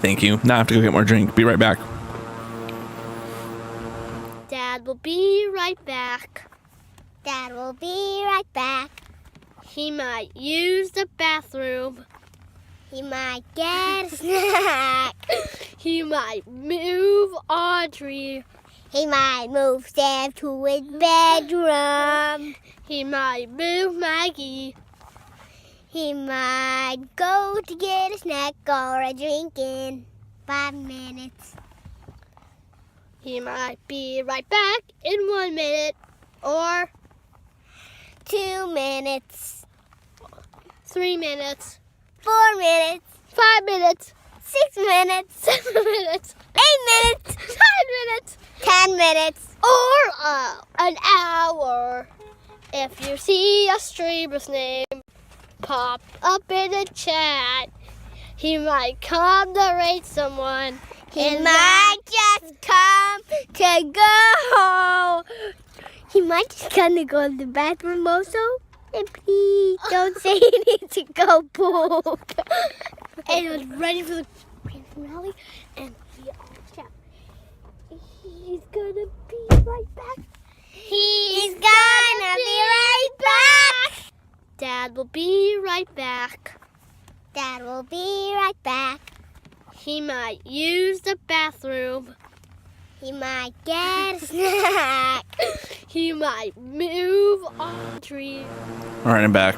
Thank you. Now I have to go get more drink. Be right back. Dad will be right back. Dad will be right back. He might use the bathroom. He might get a snack. He might move Audrey. He might move Sam to his bedroom. He might move Maggie. He might go to get a snack or a drink in 5 minutes. He might be right back in 1 minute or 2 minutes, 3 minutes, 4 minutes, 5 minutes, 6 minutes, 7 minutes, 8 minutes, 9 minutes, 10 minutes, or an hour. If you see a streamer's name pop up in the chat, he might come to rate someone. He might just come to go. He might just come to go to the bathroom also. And please don't say he needs to go poop. And he was ready for the grand finale. And he he's gonna be right back. He's gonna be right back. Dad will be right back. Dad will be right back. He might use the bathroom. He might get a snack. He might move Audrey. All right, I'm back.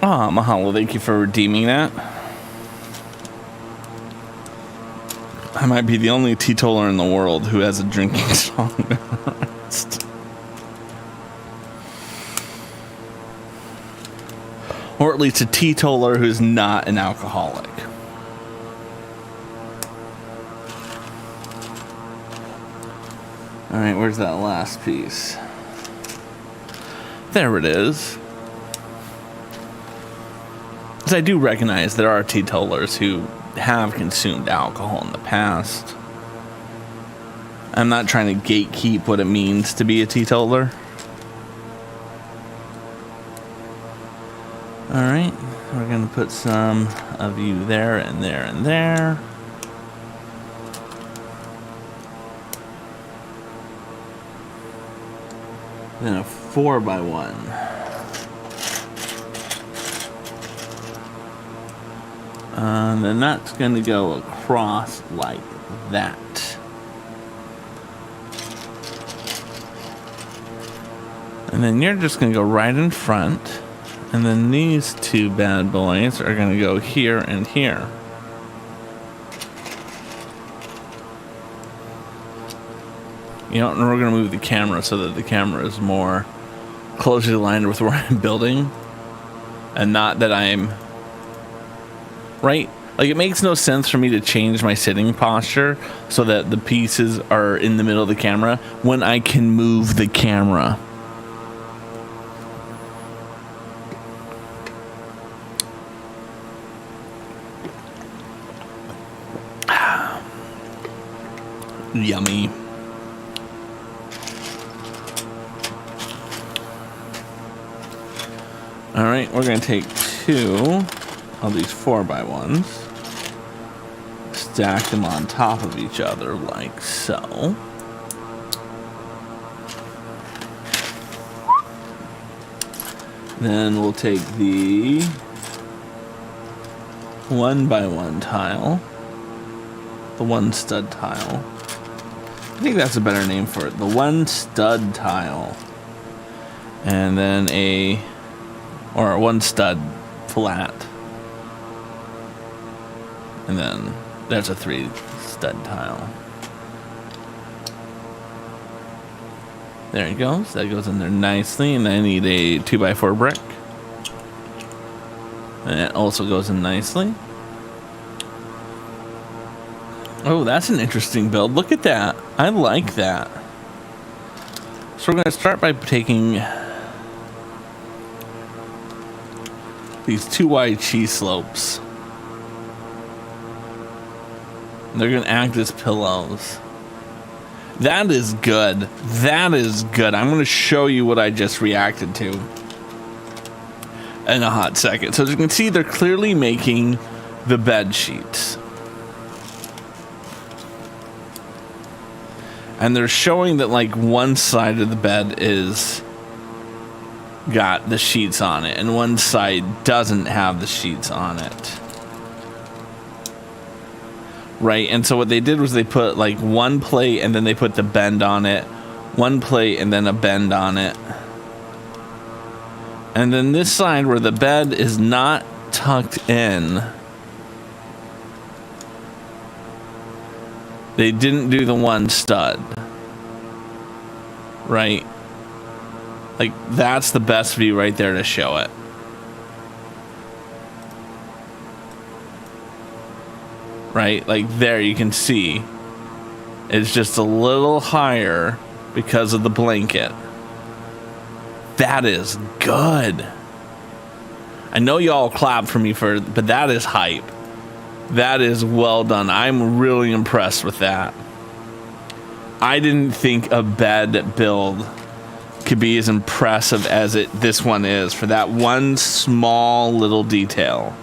Oh, mahalo. Thank you for redeeming that. I might be the only teetotaler in the world who has a drinking song memorized. Or at least a teetotaler who's not an alcoholic. All right, where's that last piece? There it is. Because I do recognize there are teetotalers who have consumed alcohol in the past. I'm not trying to gatekeep what it means to be a teetotaler. Alright, we're going to put some of you there and there and there. Then a 4x1. And then that's going to go across like that. And then you're just going to go right in front. And then these two bad boys are going to go here and here. You know, and we're going to move the camera so that the camera is more closely aligned with where I'm building. And not that I'm... Right? Like, it makes no sense for me to change my sitting posture so that the pieces are in the middle of the camera when I can move the camera. Yummy. All right, we're going to take 2 of these 4x1s, stack them on top of each other like so. Then we'll take the 1x1 tile, the 1 stud tile. I think that's a better name for it. The 1 stud tile. And then or 1 stud flat. And then there's a 3 stud tile. There it goes. That goes in there nicely. And I need a 2x4 brick. And it also goes in nicely. Oh, that's an interesting build. Look at that. I like that. So we're going to start by taking these 2 wide cheese slopes. They're going to act as pillows. That is good. That is good. I'm going to show you what I just reacted to in a hot second. So as you can see, they're clearly making the bed sheets. And they're showing that like one side of the bed is got the sheets on it and one side doesn't have the sheets on it. Right, and so what they did was they put like one plate and then they put the bend on it, one plate and then a bend on it. And then this side where the bed is not tucked in, they didn't do the 1 stud. Right? Like, that's the best view right there to show it. Right? Like, there you can see. It's just a little higher because of the blanket. That is good. I know y'all clap for me but that is hype. That is well done. I'm really impressed with that. I didn't think a bed build could be as impressive as this one is for that one small little detail.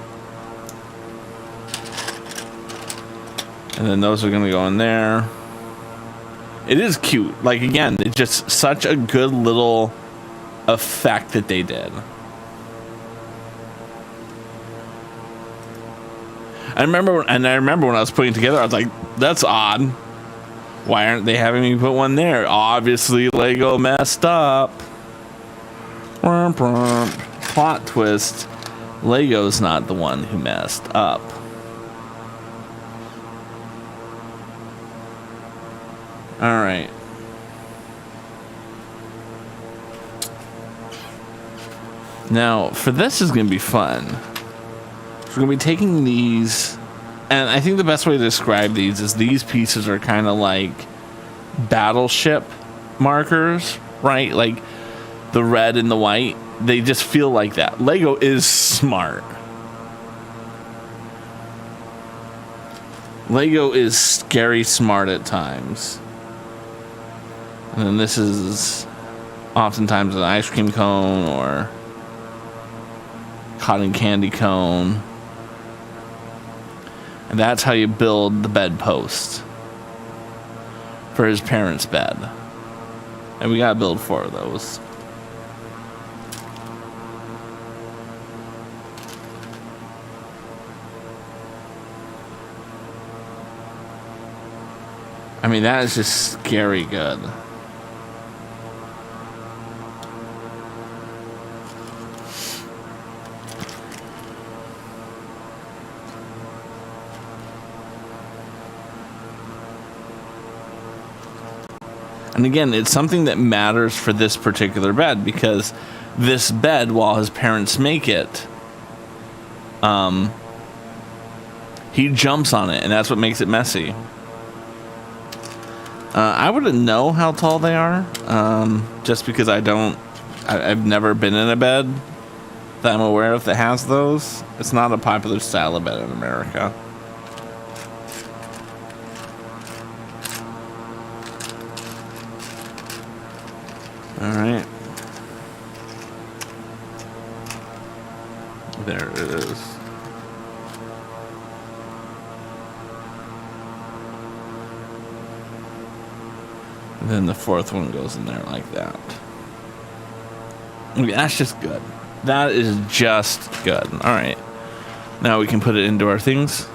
And then those are going to go in there. It is cute. Like, again, it's just such a good little effect that they did. I remember when I was putting it together, I was like, that's odd. Why aren't they having me put one there? Obviously, Lego messed up. Plot twist. Lego's not the one who messed up. All right. Now, for this is going to be fun. We're going to be taking these, and I think the best way to describe these is these pieces are kind of like battleship markers, right? Like the red and the white. They just feel like that. Lego is smart. Lego is scary smart at times. And then this is oftentimes an ice cream cone or cotton candy cone. And that's how you build the bedpost for his parents' bed. And we gotta build 4 of those. I mean, that is just scary good. And again, it's something that matters for this particular bed, because this bed, while his parents make it, he jumps on it, and that's what makes it messy. I wouldn't know how tall they are, just because I've never been in a bed that I'm aware of that has those. It's not a popular style of bed in America. Alright. There it is. And then the 4th one goes in there like that. Okay, that's just good. That is just good. Alright. Now we can put it into our things.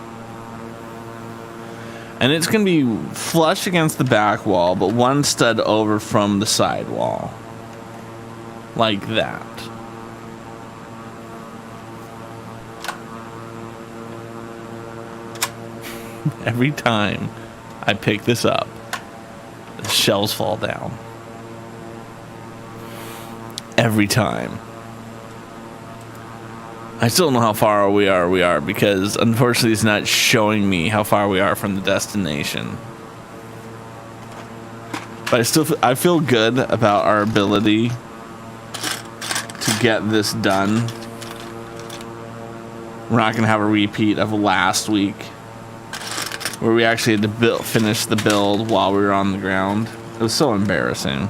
And it's going to be flush against the back wall, but one stud over from the side wall. Like that. Every time I pick this up, the shells fall down. Every time. I still don't know how far we are because unfortunately it's not showing me how far we are from the destination. But I feel good about our ability to get this done. We're not going to have a repeat of last week where we actually had to finish the build while we were on the ground. It was so embarrassing.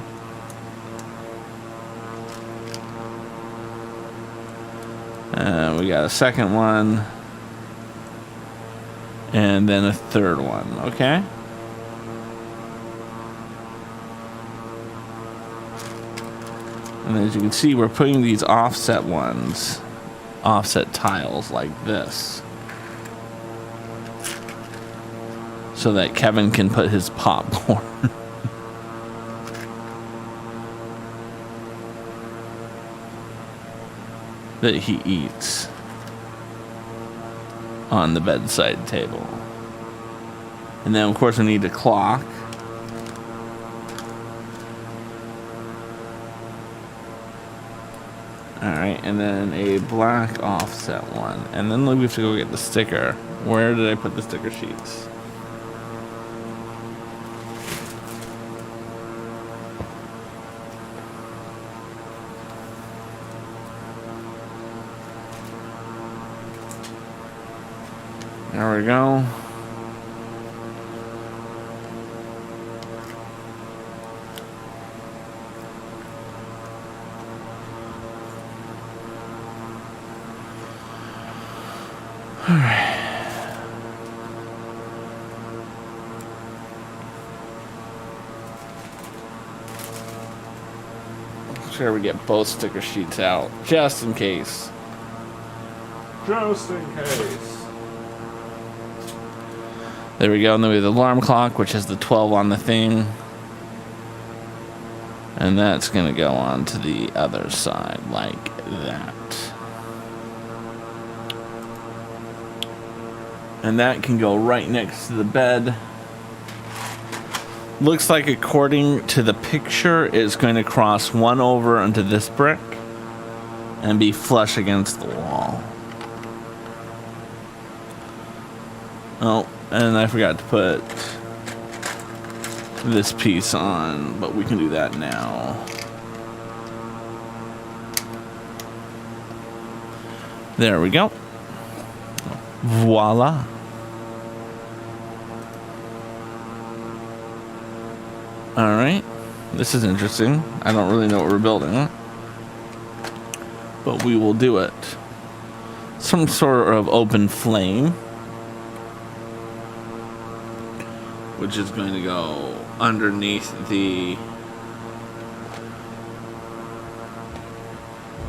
We got a second one. And then a third one, okay? And as you can see, we're putting these offset tiles like this, so that Kevin can put his popcorn. that he eats on the bedside table. And then, of course, we need a clock. Alright, and then a black offset one. And then we have to go get the sticker. Where did I put the sticker sheets? There we go. All right. Make sure we get both sticker sheets out, just in case. Just in case. There we go, and then we have the alarm clock, which has the 12 on the thing. And that's going to go on to the other side, like that. And that can go right next to the bed. Looks like, according to the picture, it's going to cross one over onto this brick and be flush against the wall. Oh, and I forgot to put this piece on, but we can do that now. There we go. Voila. Alright. This is interesting. I don't really know what we're building, but we will do it. Some sort of open flame, which is going to go underneath the...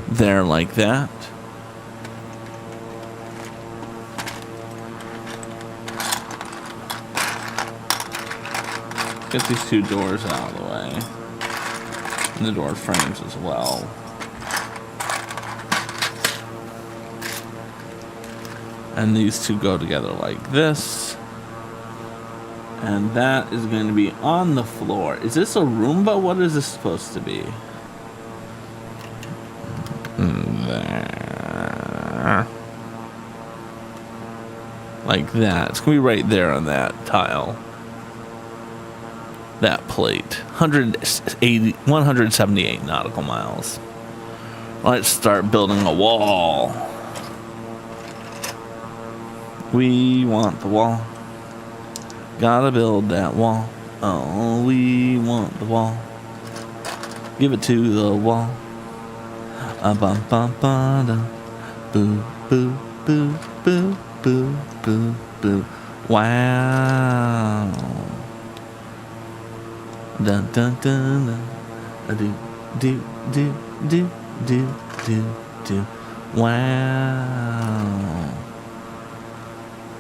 there, like that. Get these two doors out of the way. And the door frames as well. And these two go together like this. And that is going to be on the floor. Is this a Roomba? What is this supposed to be? There. Like that. It's going to be right there on that tile. That plate. 178 nautical miles. Let's start building a wall. We want the wall. Gotta build that wall. Oh, we want the wall. Give it to the wall. Bum bum ba da. Boo boo boo boo boo boo boo. Wow. Dun dun dun dun. Do do do do do do do. Wow.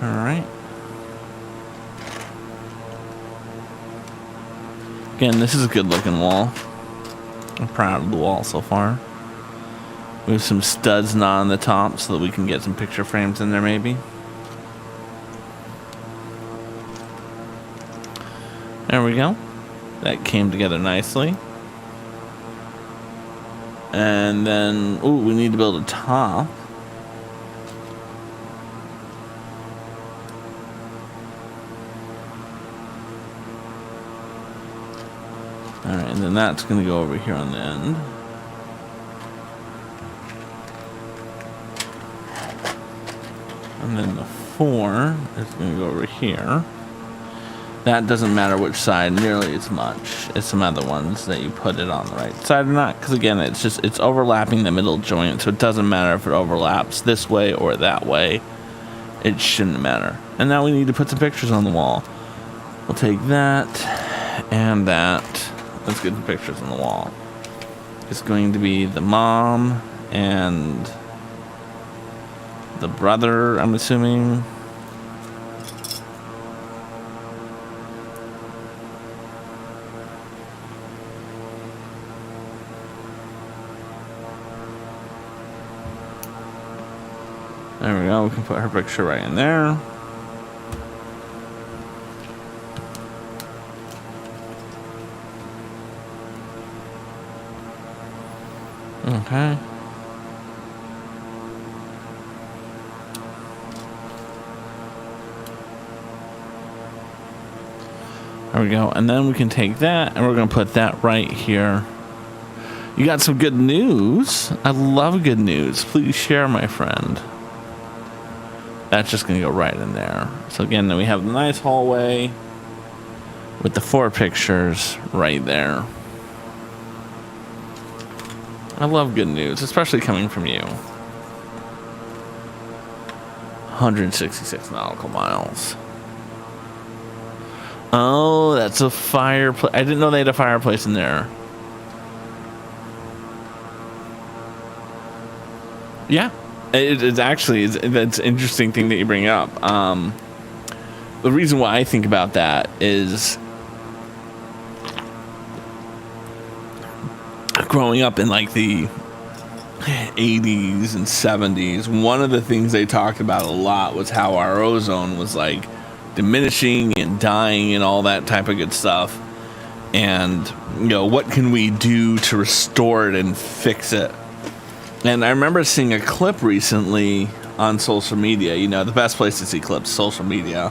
All right. Again, this is a good looking wall. I'm proud of the wall so far. We have some studs on the top so that we can get some picture frames in there maybe. There we go. That came together nicely. And then, ooh, we need to build a top. Alright, and then that's going to go over here on the end. And then the 4 is going to go over here. That doesn't matter which side nearly as much as some other ones that you put it on the right side or not. Because again, it's overlapping the middle joint. So it doesn't matter if it overlaps this way or that way. It shouldn't matter. And now we need to put some pictures on the wall. We'll take that and that. Let's get the pictures on the wall. It's going to be the mom and the brother, I'm assuming. There we go. We can put her picture right in there. Okay. There we go. And then we can take that and we're going to put that right here. You got some good news. I love good news. Please share, my friend. That's just going to go right in there. So again, then we have the nice hallway with the 4 pictures right there. I love good news, especially coming from you. 166 nautical miles. Oh, that's a fireplace. I didn't know they had a fireplace in there. Yeah. It's actually, that's an interesting thing that you bring up. The reason why I think about that is growing up in like the 80s and 70s, one of the things they talked about a lot was how our ozone was like diminishing and dying and all that type of good stuff. And, you know, what can we do to restore it and fix it? And I remember seeing a clip recently on social media. You know, the best place to see clips, social media,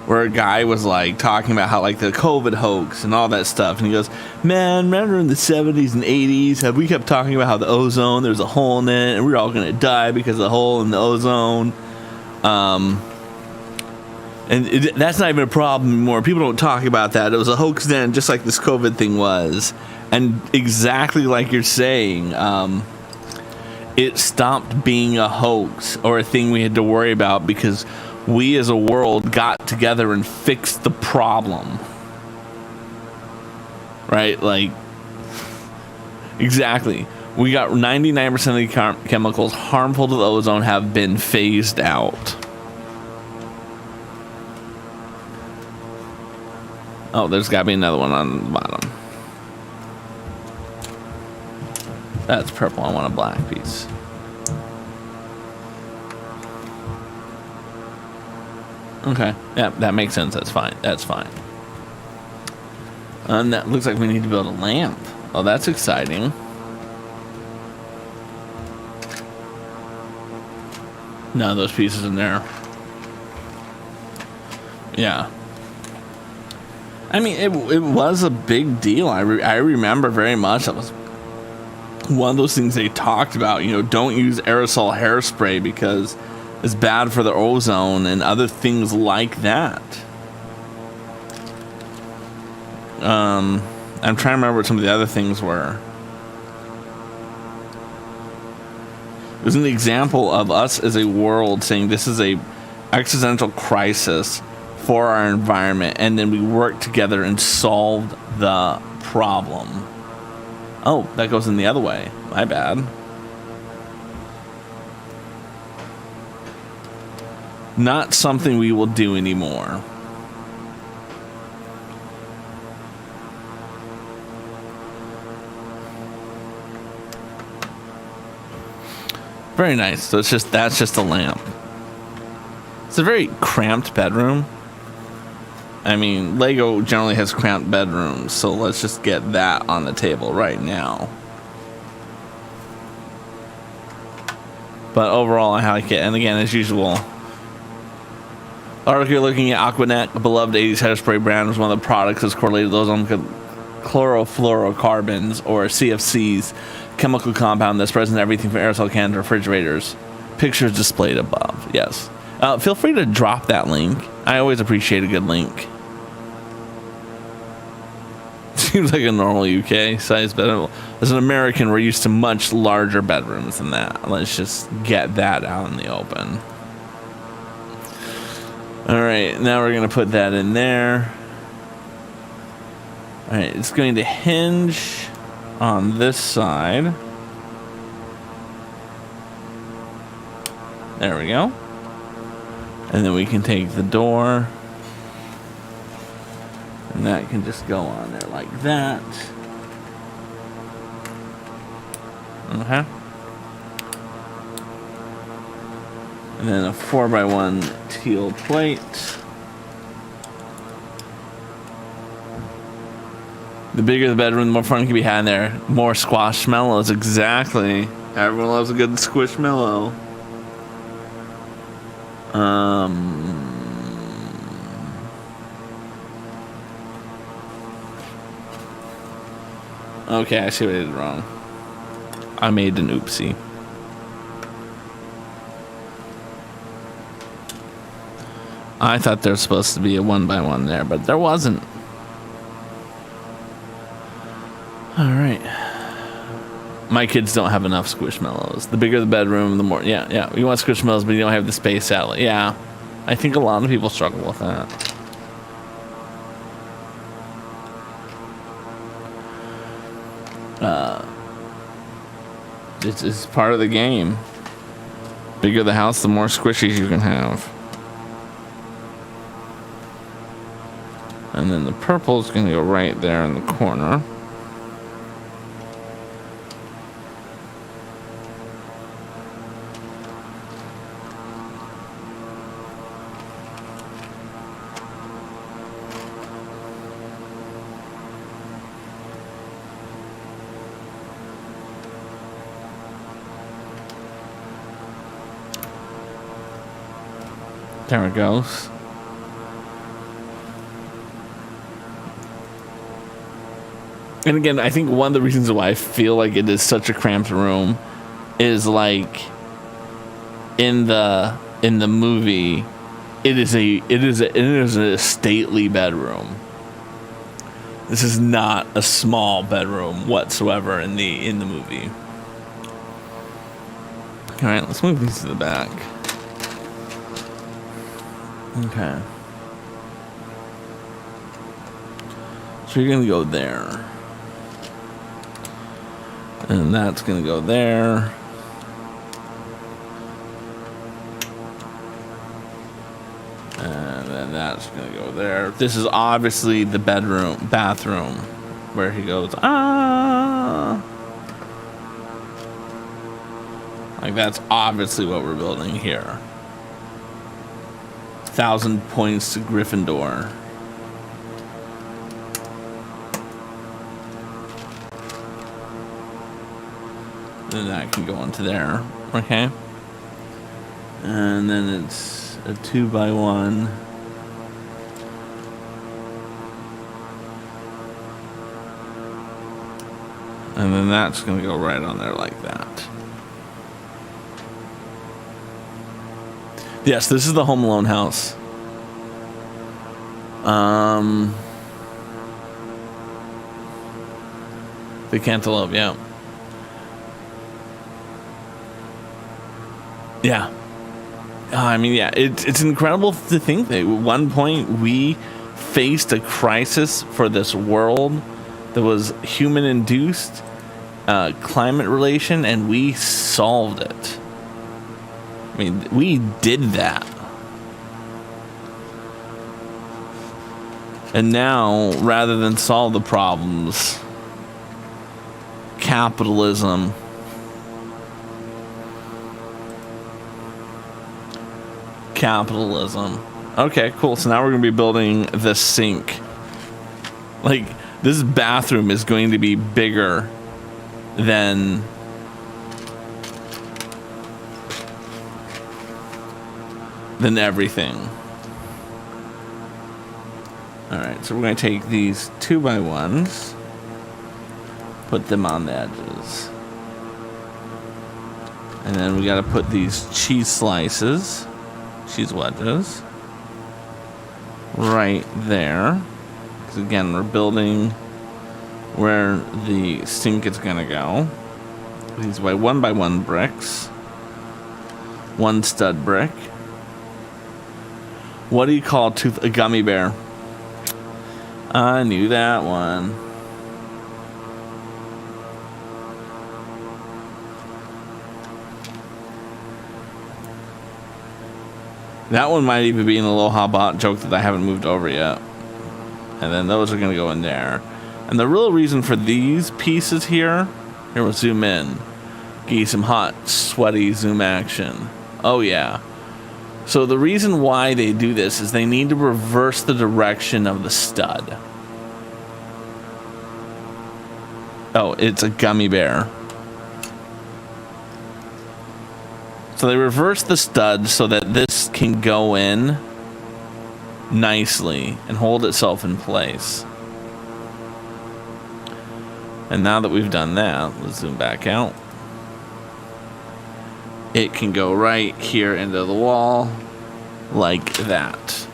where a guy was like talking about how like the COVID hoax and all that stuff. And he goes, man, remember in the 70s and 80s, how we kept talking about how the ozone, there's a hole in it and we're all going to die because of the hole in the ozone. That's not even a problem anymore. People don't talk about that. It was a hoax then, just like this COVID thing was. And exactly like you're saying, it stopped being a hoax or a thing we had to worry about because we as a world got together and fixed the problem. Right? Like, exactly. We got 99% of the chemicals harmful to the ozone have been phased out. Oh, there's got to be another one on the bottom. That's purple. I want a black piece. Okay. Yeah, that makes sense. That's fine. That's fine. And that looks like we need to build a lamp. Oh, that's exciting. None of those pieces in there. Yeah. I mean, it was a big deal. I remember very much. That was one of those things they talked about. You know, don't use aerosol hairspray because it's bad for the ozone and other things like that. I'm trying to remember what some of the other things were. It was an example of us as a world saying this is a existential crisis for our environment, and then we worked together and solved the problem. Oh, that goes in the other way. My bad. Not something we will do anymore. Very nice. So that's just a lamp. It's a very cramped bedroom. I mean, Lego generally has cramped bedrooms, so let's just get that on the table right now. But overall, I like it. And again, as usual, article looking at Aquanet, a beloved 80s hairspray brand, was one of the products that's correlated to those on chlorofluorocarbons, or CFCs, chemical compound that's present in everything from aerosol cans to refrigerators. Pictures displayed above. Yes. Feel free to drop that link. I always appreciate a good link. Seems like a normal UK size bedroom. As an American, we're used to much larger bedrooms than that. Let's just get that out in the open. Alright, now we're going to put that in there. Alright, it's going to hinge on this side. There we go. And then we can take the door. And that can just go on there like that. Okay. And then a 4x1 teal plate. The bigger the bedroom, the more fun can be had in there. More squashmallows, exactly. Everyone loves a good squishmallow. Okay, I see what I did wrong. I made an oopsie. I thought there was supposed to be a 1x1 there, but there wasn't. Alright. My kids don't have enough squishmallows. The bigger the bedroom, the more... Yeah. You want squishmallows, but you don't have the space outlet. Yeah. I think a lot of people struggle with that. It's part of the game. Bigger the house, the more squishies you can have. And then the purple is going to go right there in the corner. There it goes. And again, I think one of the reasons why I feel like it is such a cramped room is like in the movie, it is a stately bedroom. This is not a small bedroom whatsoever in the movie. All right, let's move these to the back. Okay. So you're gonna go there. And that's gonna go there. And then that's gonna go there. This is obviously the bathroom, where he goes, ah. Like, that's obviously what we're building here. 1,000 points to Gryffindor. And that can go into there, okay? And then it's a 2x1. And then that's gonna go right on there like that. Yes, this is the Home Alone house. The cantaloupe, yeah. Yeah. I mean, yeah, it's incredible to think that at one point we faced a crisis for this world that was human-induced, climate relation, and we solved it. I mean, we did that. And now, rather than solve the problems, capitalism Okay, cool. So now we're going to be building the sink. Like, this bathroom is going to be bigger than everything. Alright, so we're going to take these 2x1s, put them on the edges. And then we got to put these cheese wedges, right there. Because again, we're building where the sink is going to go. These 1x1 bricks. One stud brick. What do you call a gummy bear? I knew that one. That one might even be an Aloha Bot joke that I haven't moved over yet. And then those are going to go in there. And the real reason for these pieces here we'll zoom in. Give you some hot, sweaty zoom action. Oh, yeah. So the reason why they do this is they need to reverse the direction of the stud. Oh, it's a gummy bear. So they reverse the stud so that this can go in nicely and hold itself in place. And now that we've done that, let's zoom back out. It can go right here into the wall like that.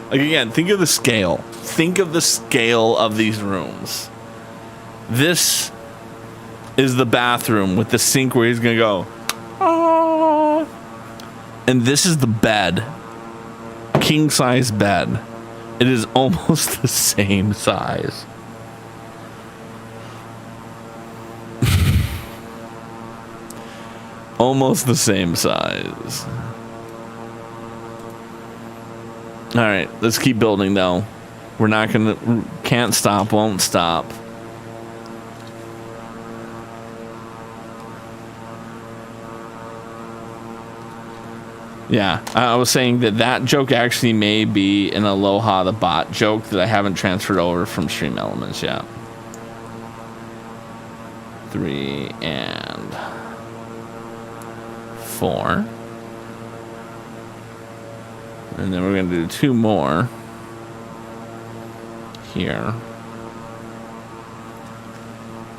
Like, again, think of the scale. Think of the scale of these rooms. This is the bathroom with the sink where he's gonna go. Oh. And this is the bed. King size bed. It is almost the same size. Almost the same size. All right, let's keep building though. We're not gonna, can't stop, won't stop. Yeah, I was saying that joke actually may be an Aloha the Bot joke that I haven't transferred over from Stream Elements yet. 3 and 4. And then we're going to do 2 more here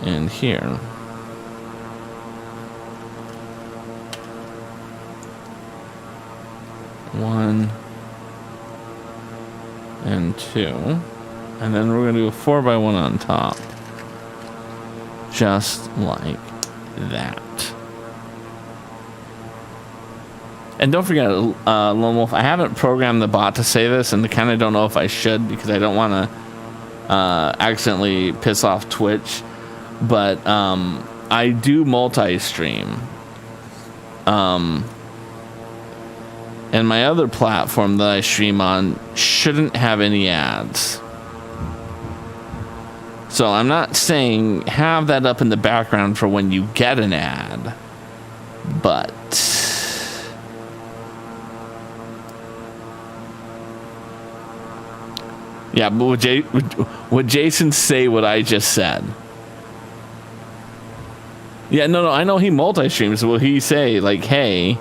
and here. One and 2. And then we're going to do a 4x1 on top. Just like that. And don't forget, Lone Wolf, I haven't programmed the bot to say this, and I kind of don't know if I should because I don't want to accidentally piss off Twitch. But I do multi-stream. And my other platform that I stream on shouldn't have any ads. So I'm not saying have that up in the background for when you get an ad. But yeah, but would Jason say what I just said? Yeah, no, I know he multi-streams. Will he say, like, hey,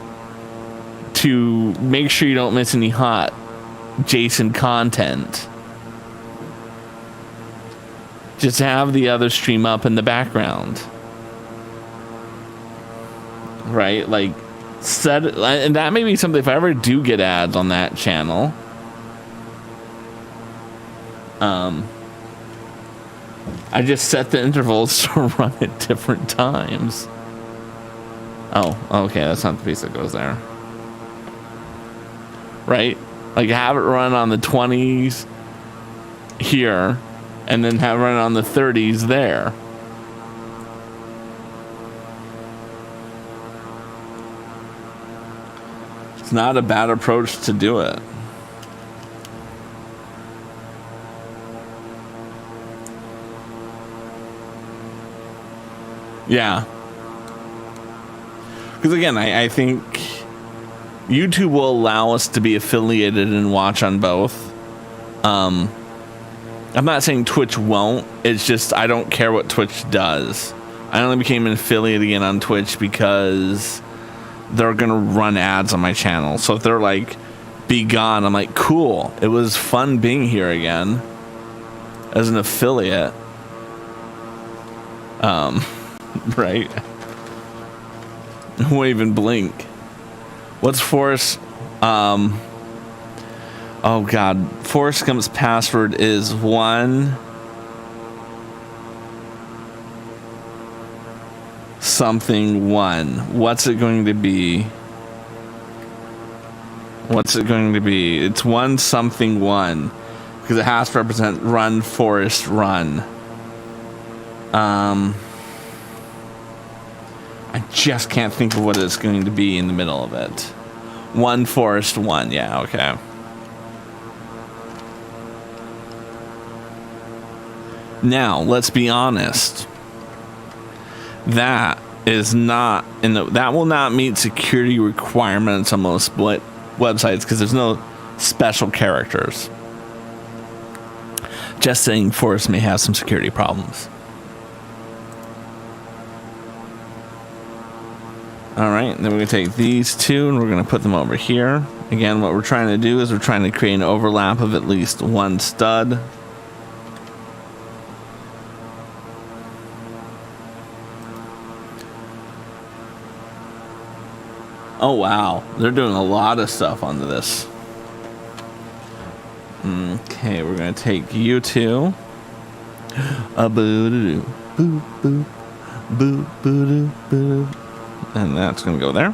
to make sure you don't miss any hot Jason content, just have the other stream up in the background? Right? Like, set it, and that may be something, if I ever do get ads on that channel, I just set the intervals to run at different times. Oh, okay, that's not the piece that goes there. Right? Like, have it run on the 20s here, and then have it run on the 30s there. It's not a bad approach to do it. Yeah. Because again, I think YouTube will allow us to be affiliated and watch on both. I'm not saying Twitch won't. It's just I don't care what Twitch does. I only became an affiliate again on Twitch because they're going to run ads on my channel. So if they're like, be gone, I'm like, cool. It was fun being here again as an affiliate. Right? Won't even blink. What's Forrest? Oh God, Forrest Gump's password is 1 something 1. What's it going to be? What's it going to be? It's 1 something 1 because it has to represent run Forrest run. I just can't think of what it's going to be in the middle of it. 1 Forest 1. Yeah, okay. Now, let's be honest. That is not that will not meet security requirements on most websites because there's no special characters. Just saying, Forest may have some security problems. All right, then we're going to take these 2 and we're going to put them over here. Again, what we're trying to do is we're trying to create an overlap of at least 1 stud. Oh, wow. They're doing a lot of stuff onto this. Okay, we're going to take you 2. Boo-doo-doo. Boop, boop. Boop, boo-doo, boo. And that's going to go there.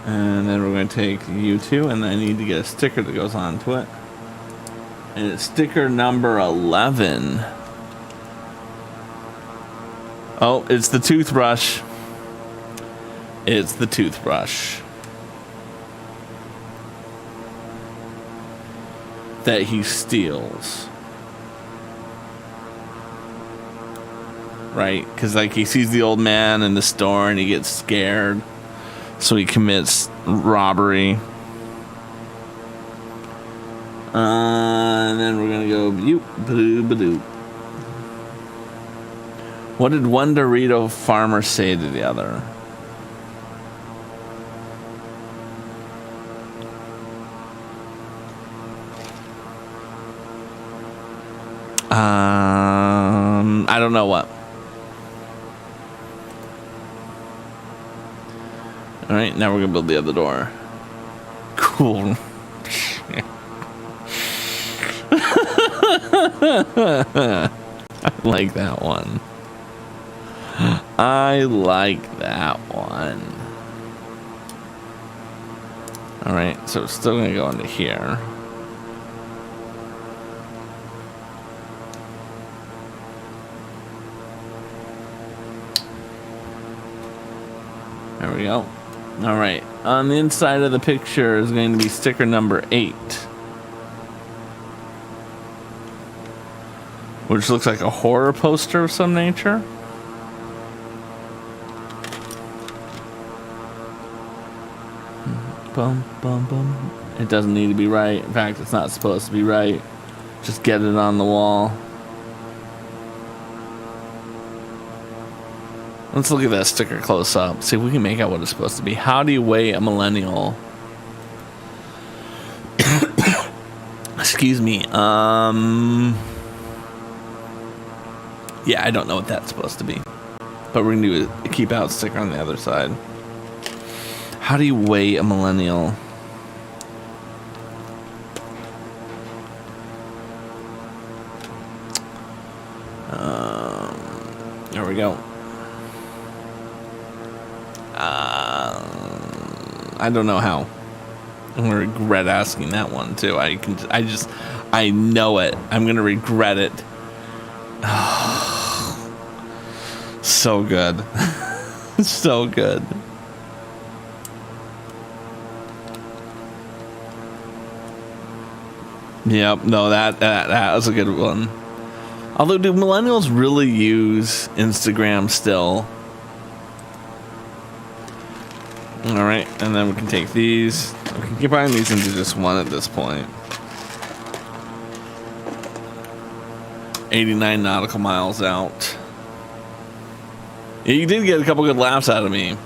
And then we're going to take U2, and I need to get a sticker that goes onto it. And it's sticker number 11. Oh, it's the toothbrush. It's the toothbrush that he steals. Right? Because, like, he sees the old man in the store and he gets scared. So he commits robbery. And then we're going to go boop, badoo, badoo. What did one Dorito farmer say to the other? I don't know what. All right, now we're gonna build the other door. Cool. I like that one. I like that one. All right, so it's still gonna go into here. There we go. All right, on the inside of the picture is going to be sticker number 8, which looks like a horror poster of some nature. Bum, bum, bum. It doesn't need to be right. In fact, it's not supposed to be right. Just get it on the wall. Let's look at that sticker close up. See if we can make out what it's supposed to be. How do you weigh a millennial? Excuse me. Yeah, I don't know what that's supposed to be. But we're going to do a keep out sticker on the other side. How do you weigh a millennial? There we go. I don't know how. I'm gonna regret asking that one too. I know it. I'm gonna regret it. So good. So good. Yep, no, that was a good one. Although, do millennials really use Instagram still? All right, and then we can take these. We can combine these into just one at this point. 89 nautical miles out. Yeah, you did get a couple good laughs out of me.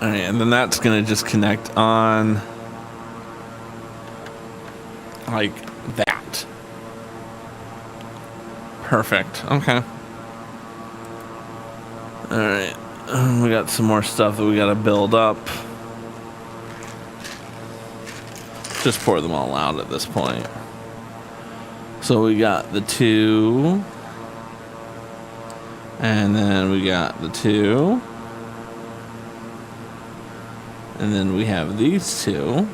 All right, and then that's gonna just connect on like that. Perfect. Okay. All right, we got some more stuff that we got to build up. Just pour them all out at this point. So we got the 2, and then we got the 2, and then we have these 2.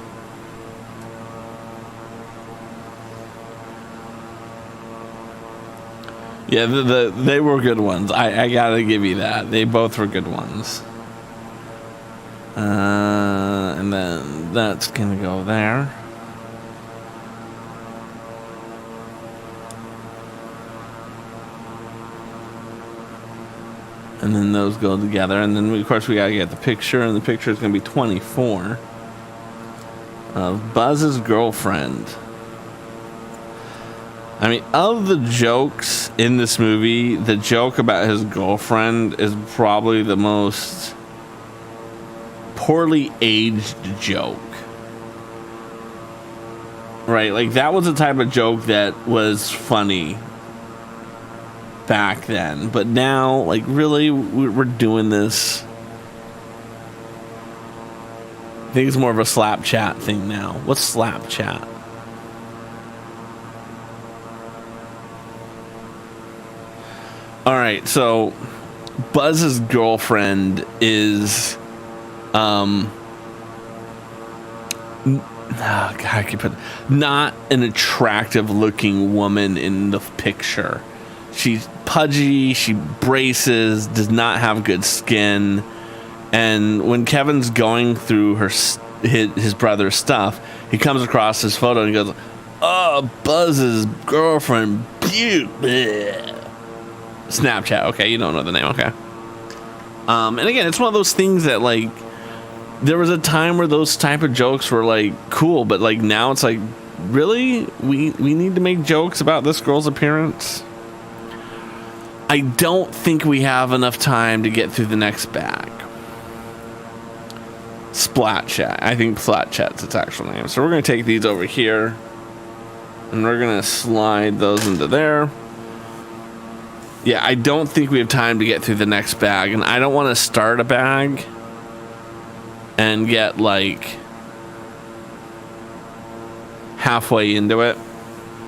Yeah, they were good ones. I gotta give you that. They both were good ones. And then that's gonna go there. And then those go together. And then, of course, we gotta get the picture. And the picture is gonna be 24 of Buzz's girlfriend. I mean, of the jokes in this movie, the joke about his girlfriend is probably the most poorly aged joke. Right? Like, that was the type of joke that was funny back then. But now, like, really, we're doing this. I think it's more of a slap chat thing now. What's slap chat? All right, so Buzz's girlfriend is, God, I keep it, not an attractive-looking woman in the picture. She's pudgy, she braces, does not have good skin, and when Kevin's going through his brother's stuff, he comes across this photo and he goes, "Oh, Buzz's girlfriend, bleh." Snapchat. Okay, you don't know the name. Okay. And again, it's one of those things that, like, there was a time where those type of jokes were like cool, but like now it's like, really, we need to make jokes about this girl's appearance. I don't think we have enough time to get through the next bag. Splatchat. I think Splatchat's its actual name. So we're going to take these over here. And we're going to slide those into there. Yeah, I don't think we have time to get through the next bag. And I don't want to start a bag and get like halfway into it,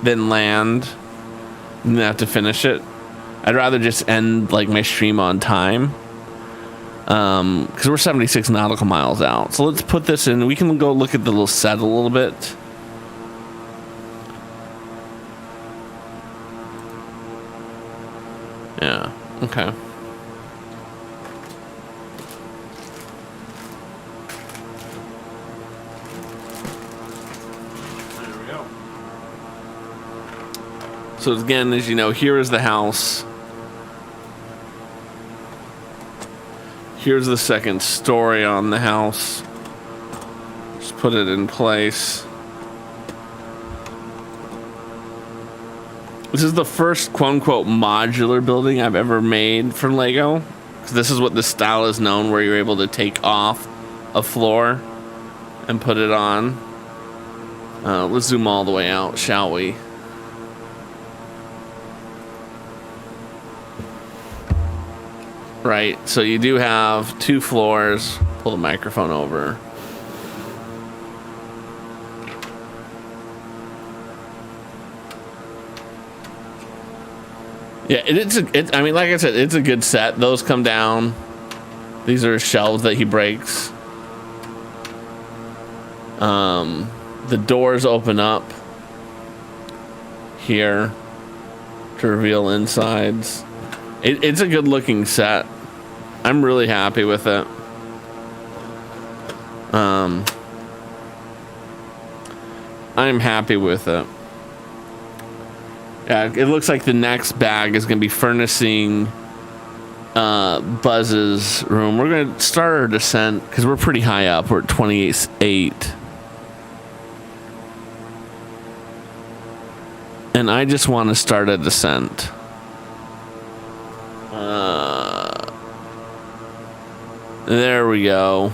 then land, and then have to finish it. I'd rather just end like my stream on time. Because we're 76 nautical miles out. So let's put this in. We can go look at the little set a little bit. Yeah, okay. There we go. So again, as you know, here is the house. Here's the second story on the house. Just put it in place. This is the first quote-unquote modular building I've ever made from Lego. This is what the style is known, where you're able to take off a floor and put it on. Let's zoom all the way out, shall we? Right, so you do have 2 floors. Pull the microphone over. Yeah, I mean, like I said, it's a good set. Those come down. These are shelves that he breaks. The doors open up here to reveal insides. It's a good looking set. I'm really happy with it. I'm happy with it. Yeah, it looks like the next bag is going to be furnishing Buzz's room. We're going to start our descent because we're pretty high up. We're at 28.8. And I just want to start a descent. There we go.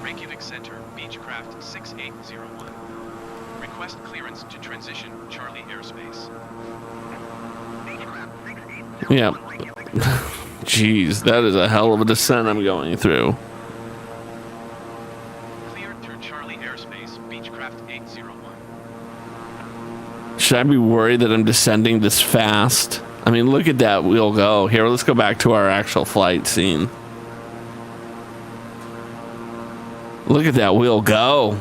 Reykjavik Center, Beechcraft 6801. Request clearance to transition Charlie airspace. Yeah. Jeez, that is a hell of a descent I'm going through. Cleared through Charlie airspace, Beechcraft 801. Should I be worried that I'm descending this fast? I mean, look at that wheel go. Here, let's go back to our actual flight scene. Look at that wheel go.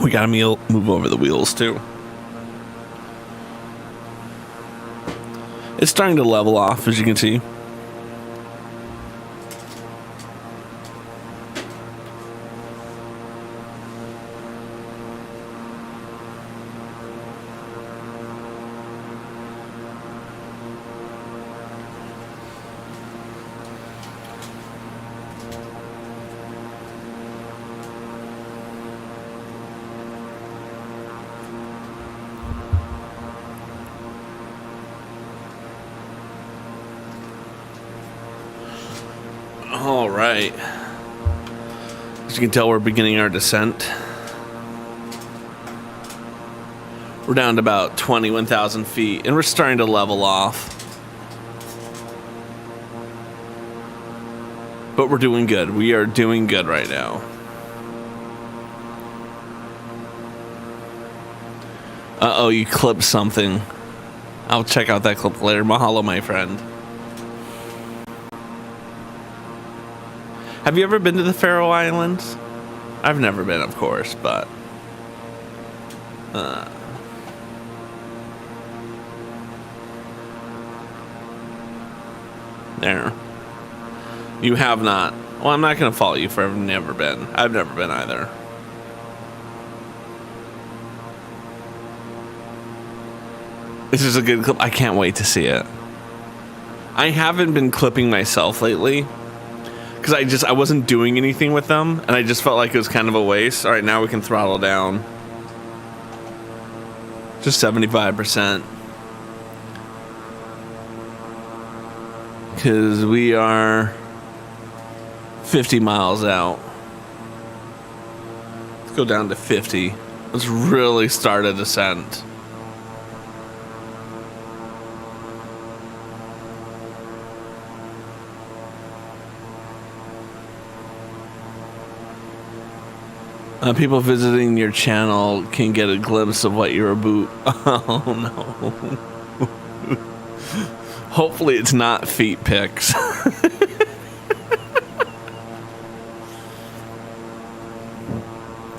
We gotta move over the wheels too. It's starting to level off, as you can see. All right. As you can tell, we're beginning our descent. We're down to about 21,000 feet, and we're starting to level off. But we're doing good. We are doing good right now. Uh-oh, you clipped something. I'll check out that clip later. Mahalo, my friend. Have you ever been to the Faroe Islands? I've never been, of course, but... There. You have not. Well, I'm not going to fault you for having never been. I've never been either. This is a good clip. I can't wait to see it. I haven't been clipping myself lately because I wasn't doing anything with them, and I just felt like it was kind of a waste. All right, now we can throttle down. Just 75%. Because we are 50 miles out. Let's go down to 50. Let's really start a descent. People visiting your channel can get a glimpse of what you're about. Oh no. Hopefully it's not feet pics.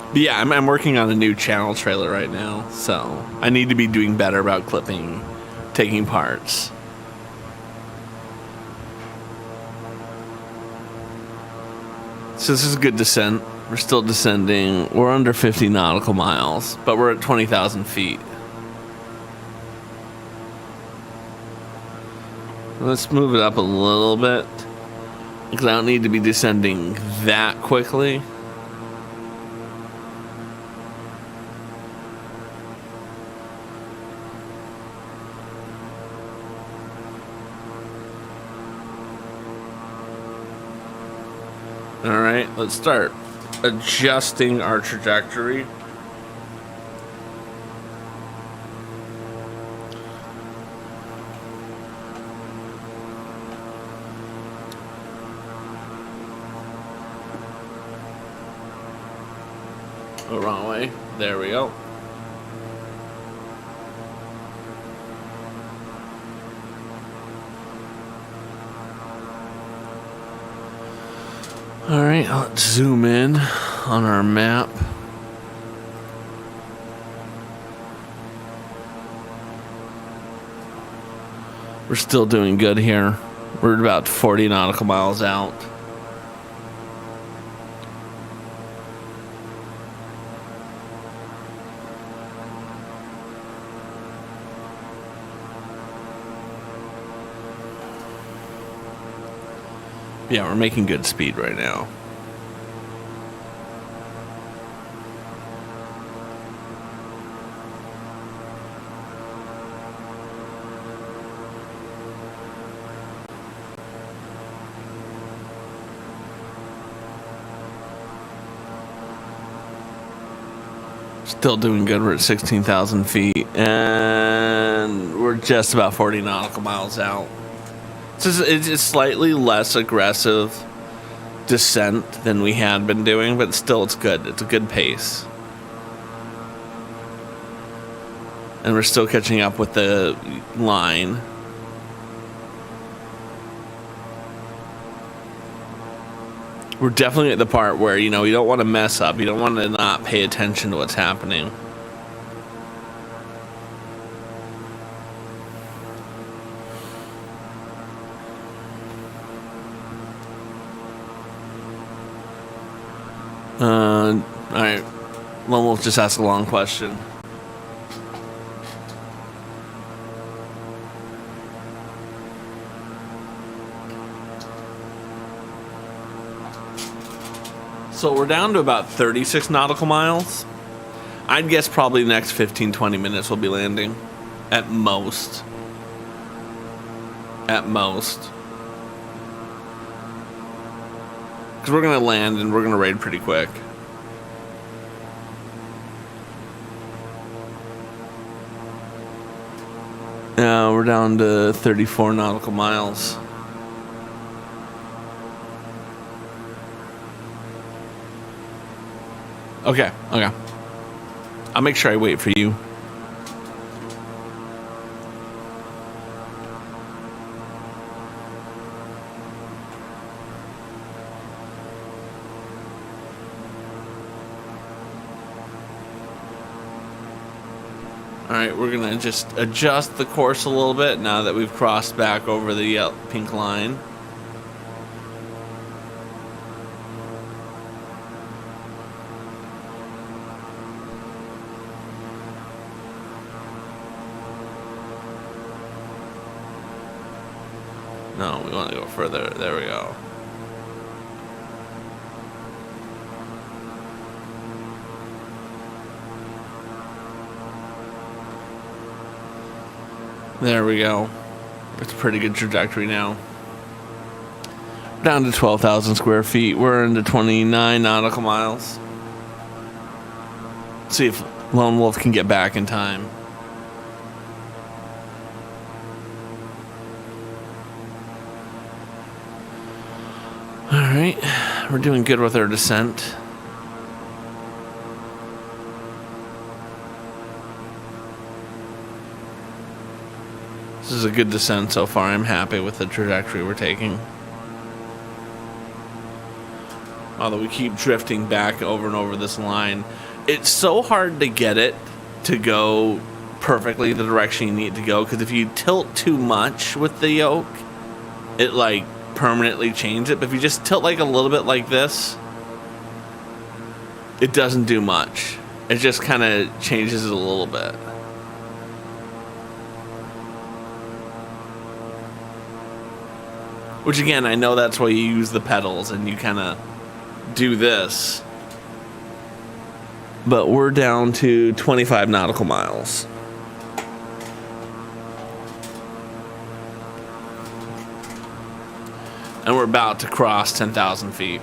But yeah, I'm working on a new channel trailer right now, so I need to be doing better about clipping, taking parts. So this is a good descent. We're still descending. We're under 50 nautical miles, but we're at 20,000 feet. Let's move it up a little bit, because I don't need to be descending that quickly. All right, let's start adjusting our trajectory. Oh, wrong way. There we go. All right, let's zoom in on our map. We're still doing good here. We're about 40 nautical miles out. Yeah, we're making good speed right now. Still doing good. We're at 16,000 feet, and we're just about 40 nautical miles out. It's slightly less aggressive descent than we had been doing, but still it's good. It's a good pace. And we're still catching up with the line. We're definitely at the part where, you don't want to mess up. You don't want to not pay attention to what's happening. Alright. Well, we'll just ask a long question. So we're down to about 36 nautical miles. I'd guess probably the next 15-20 minutes we'll be landing. At most. At most. Because we're going to land and we're going to raid pretty quick. We're down to 34 nautical miles. Okay. I'll make sure I wait for you. Alright, we're going to just adjust the course a little bit now that we've crossed back over the pink line. No, we want to go further. There we go. There we go. It's a pretty good trajectory now. Down to 12,000 square feet. We're into 29 nautical miles. See if Lone Wolf can get back in time. Alright, we're doing good with our descent. This is a good descent so far. I'm happy with the trajectory we're taking. Although we keep drifting back over and over this line. It's so hard to get it to go perfectly the direction you need to go, because if you tilt too much with the yoke, it like permanently changes it. But if you just tilt like a little bit like this, it doesn't do much. It just kind of changes it a little bit. Which again, I know that's why you use the pedals and you kind of do this. But we're down to 25 nautical miles. And we're about to cross 10,000 feet.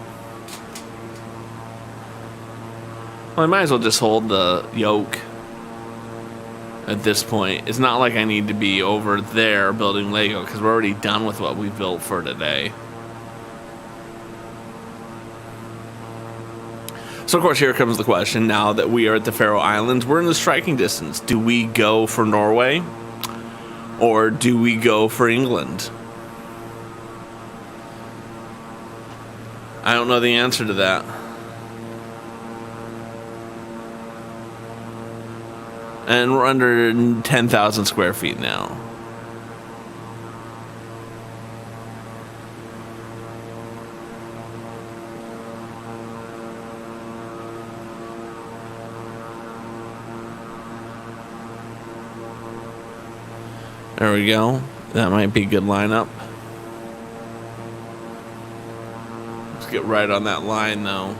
Well, I might as well just hold the yoke at this point. It's not like I need to be over there building Lego, because we're already done with what we built for today. So, of course, here comes the question. Now that we are at the Faroe Islands, we're in the striking distance. Do we go for Norway? Or do we go for England? I don't know the answer to that. And we're under 10,000 square feet now. There we go. That might be a good lineup. Let's get right on that line, though.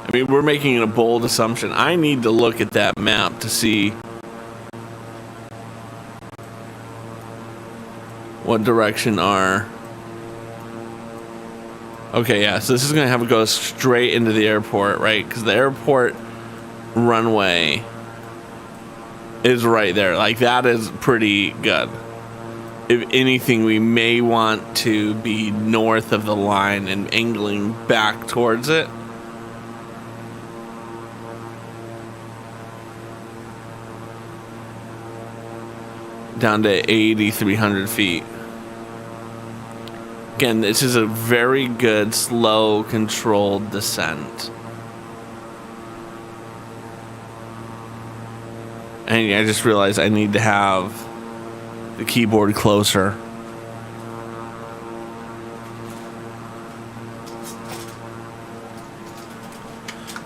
I mean, we're making a bold assumption. I need to look at that map to see what direction are. Okay, yeah, so this is going to have to go straight into the airport, right? Because the airport runway is right there. Like, that is pretty good. If anything, we may want to be north of the line and angling back towards it. Down to 8,300 feet. Again, this is a very good, slow, controlled descent. And I just realized I need to have the keyboard closer.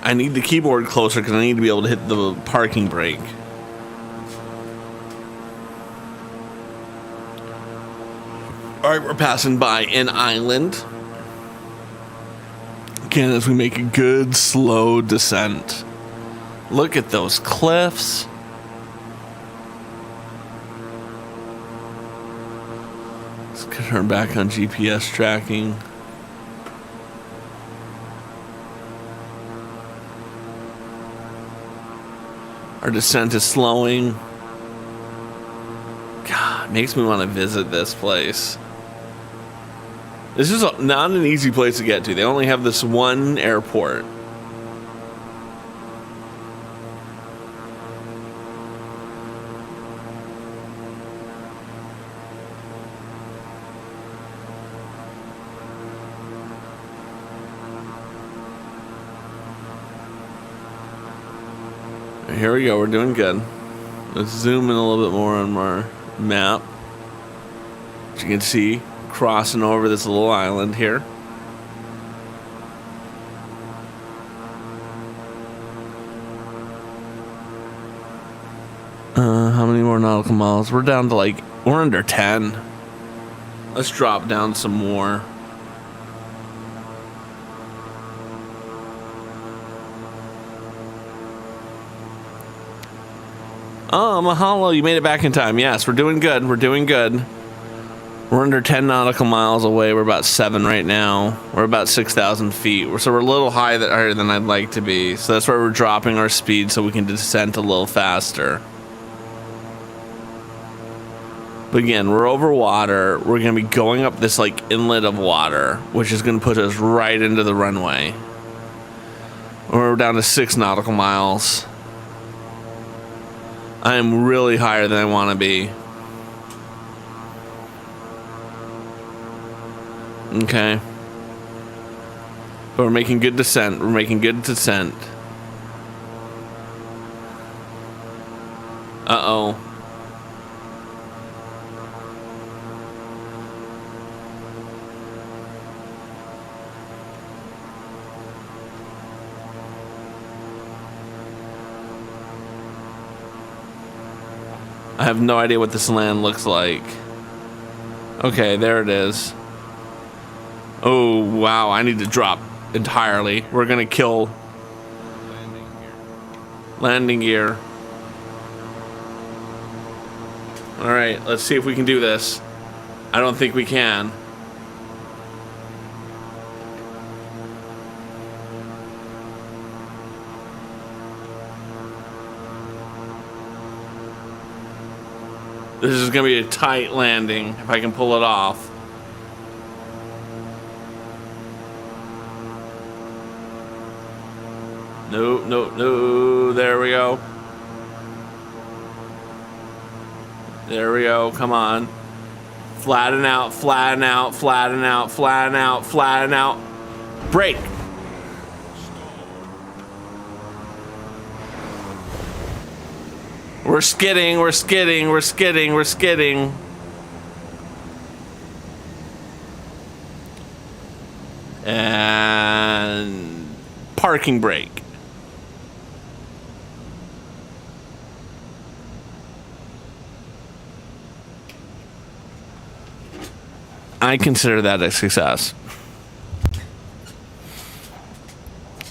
I need the keyboard closer because I need to be able to hit the parking brake. Alright, we're passing by an island. Again, as we make a good, slow descent. Look at those cliffs. Let's turn back on GPS tracking. Our descent is slowing. God, it makes me want to visit this place. This is not an easy place to get to. They only have this one airport. Here we go. We're doing good. Let's zoom in a little bit more on our map. As you can see, crossing over this little island here. How many more nautical miles? We're down to we're under 10. Let's drop down some more. Oh, mahalo, you made it back in time. Yes, we're doing good. We're doing good. We're under 10 nautical miles away. We're about 7 right now. We're about 6,000 feet. So we're a little higher than I'd like to be. So that's why we're dropping our speed so we can descend a little faster. But again, we're over water. We're going to be going up this like inlet of water, which is going to put us right into the runway. We're down to 6 nautical miles. I am really higher than I want to be. Okay. But we're making good descent. We're making good descent. Uh-oh. I have no idea what this land looks like. Okay, there it is. Oh, wow, I need to drop entirely. We're gonna kill... Landing gear. Alright, let's see if we can do this. I don't think we can. This is gonna be a tight landing if I can pull it off. No, no, no. There we go. There we go. Come on. Flatten out, flatten out, flatten out, flatten out, flatten out. Brake. We're skidding, we're skidding, we're skidding, we're skidding. And parking brake. I consider that a success.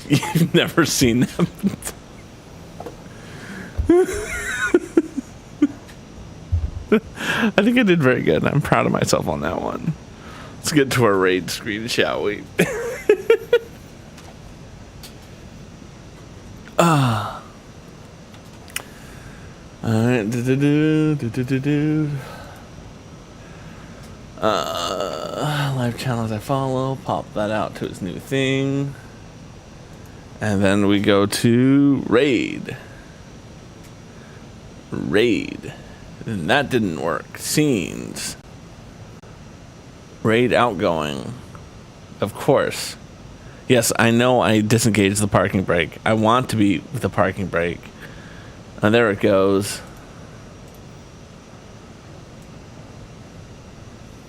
You've never seen them. I think I did very good. I'm proud of myself on that one. Let's get to our raid screen, shall we? Alright. Live channels I follow. Pop that out to its new thing. And then we go to raid. Raid. And that didn't work. Scenes. Raid outgoing. Of course. Yes, I know I disengaged the parking brake. I want to be with the parking brake. And there it goes.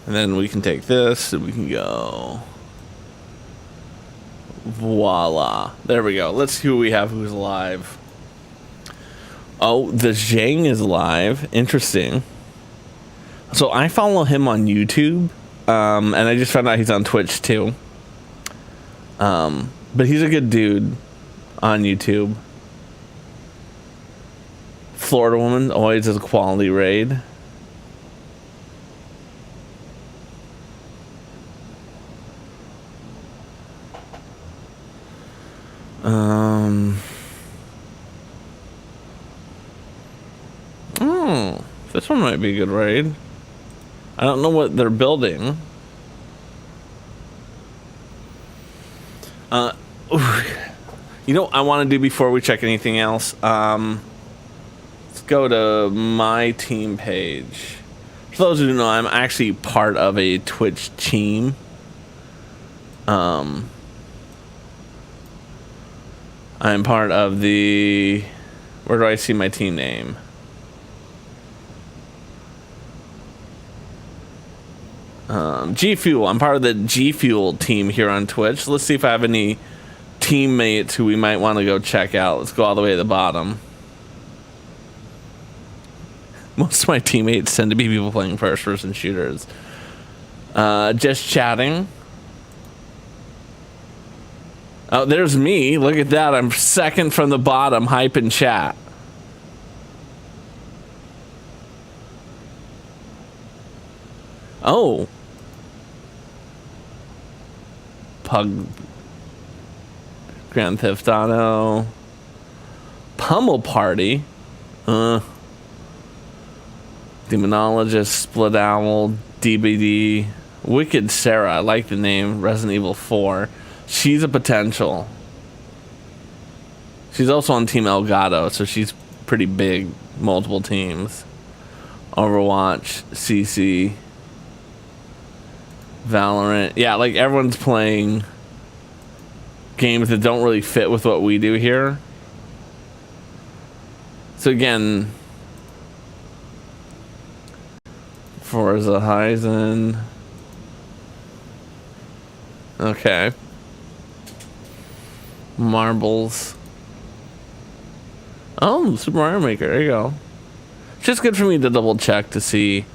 And then we can take this and we can go. Voila. There we go. Let's see who we have who's alive. Oh, the Zhang is live. Interesting. So I follow him on YouTube. And I just found out he's on Twitch too. But he's a good dude on YouTube. Florida woman always is a quality raid. This one might be a good raid. I don't know what they're building. You know what I want to do before we check anything else? Let's go to my team page. For those who don't know, I'm actually part of a Twitch team. I'm part of the... Where do I see my team name? G Fuel. I'm part of the G Fuel team here on Twitch. Let's see if I have any teammates who we might want to go check out. Let's go all the way to the bottom. Most of my teammates tend to be people playing first-person shooters. Just chatting. Oh, there's me. Look at that. I'm second from the bottom, hype in chat. Oh. Pug. Grand Theft Auto. Pummel Party. Demonologist, Split Owl, DBD. Wicked Sarah. I like the name. Resident Evil 4. She's a potential. She's also on Team Elgato, so she's pretty big. Multiple teams. Overwatch, CC, Valorant. Yeah, like everyone's playing games that don't really fit with what we do here. So again, Forza Horizon. Okay. Marbles. Oh, Super Mario Maker. There you go. It's just good for me to double check to see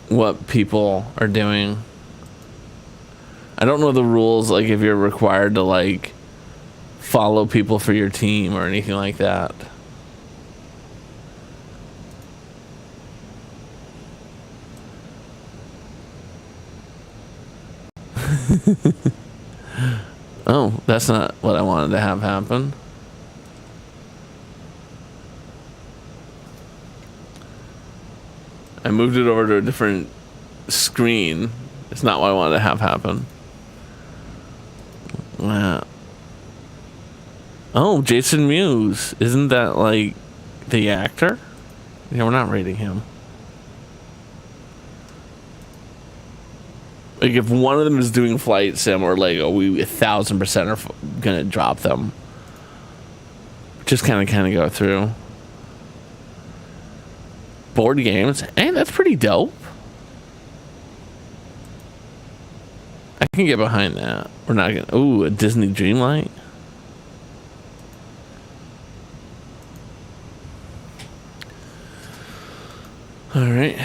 what people are doing. I don't know the rules, like if you're required to like follow people for your team or anything like that. Oh, that's not what I wanted to have happen. I moved it over to a different screen. It's not what I wanted to have happen. Wow. Oh, Jason Mewes. Isn't that like the actor? Yeah, we're not rating him. Like if one of them is doing Flight Sim or Lego, we 1,000% are gonna drop them. Just kind of go through. Board games. Hey, that's pretty dope. I can get behind that. We're not gonna. Ooh, a Disney Dreamlight. All right.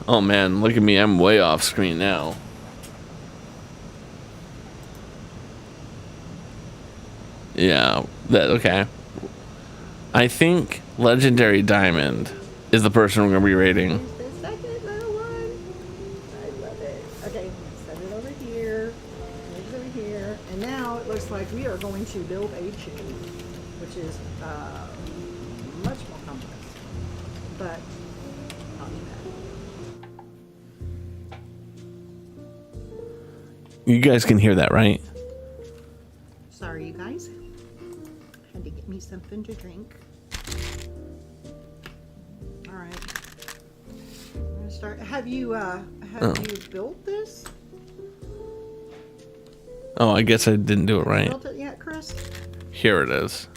Oh man, look at me. I'm way off screen now. Yeah, that okay. I think Legendary Diamond is the person we're gonna be rating. The second little one. I love it. Okay, set it over here. Move it over here. And now it looks like we are going to build a chicken, which is much more complex. But not bad. You guys can hear that, right? Sorry, you guys. Had to get me something to drink. All right. I'm gonna start. Have you you built this? Oh, I guess I didn't do it right. Built it yet, Chris? Here it is.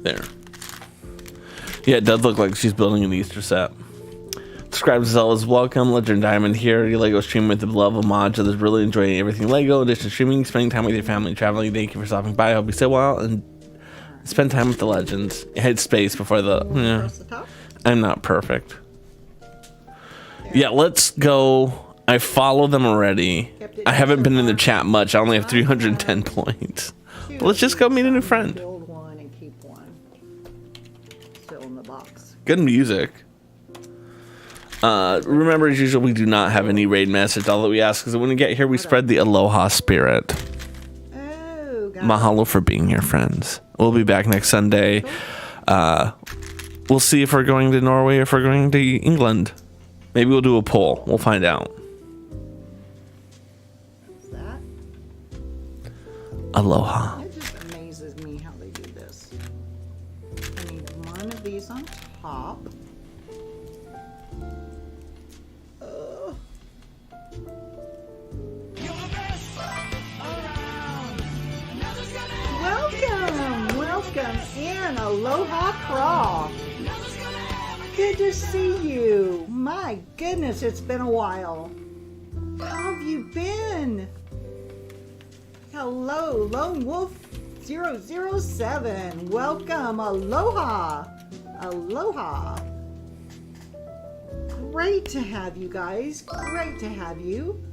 There. Yeah, it does look like she's building an Easter set. Describes Zell as welcome. Legend Diamond here. Your Lego stream with the love of mod. Others really enjoying everything Lego. In addition to streaming, spending time with your family and traveling. Thank you for stopping by. I hope you stay well and spend time with the legends. Hit space before the. Yeah. Across the top? I'm not perfect. Yeah, let's go. I follow them already. I haven't been in the chat much. I only have 310 points. But let's just go meet a new friend. Build one and keep one. Still in the box. Good music. Remember, as usual, we do not have any raid message. All that we ask is that when we get here, we spread the aloha spirit. Oh, God. Mahalo for being here, friends. We'll be back next Sunday. We'll see if we're going to Norway or if we're going to England. Maybe we'll do a poll. We'll find out. Is that? Aloha. It just amazes me how they do this. I need one of these on top. Welcome in, Aloha Croft. Good to see you. My goodness, it's been a while. How have you been? Hello, Lone Wolf 007. Welcome, Aloha. Aloha. Great to have you guys. Great to have you.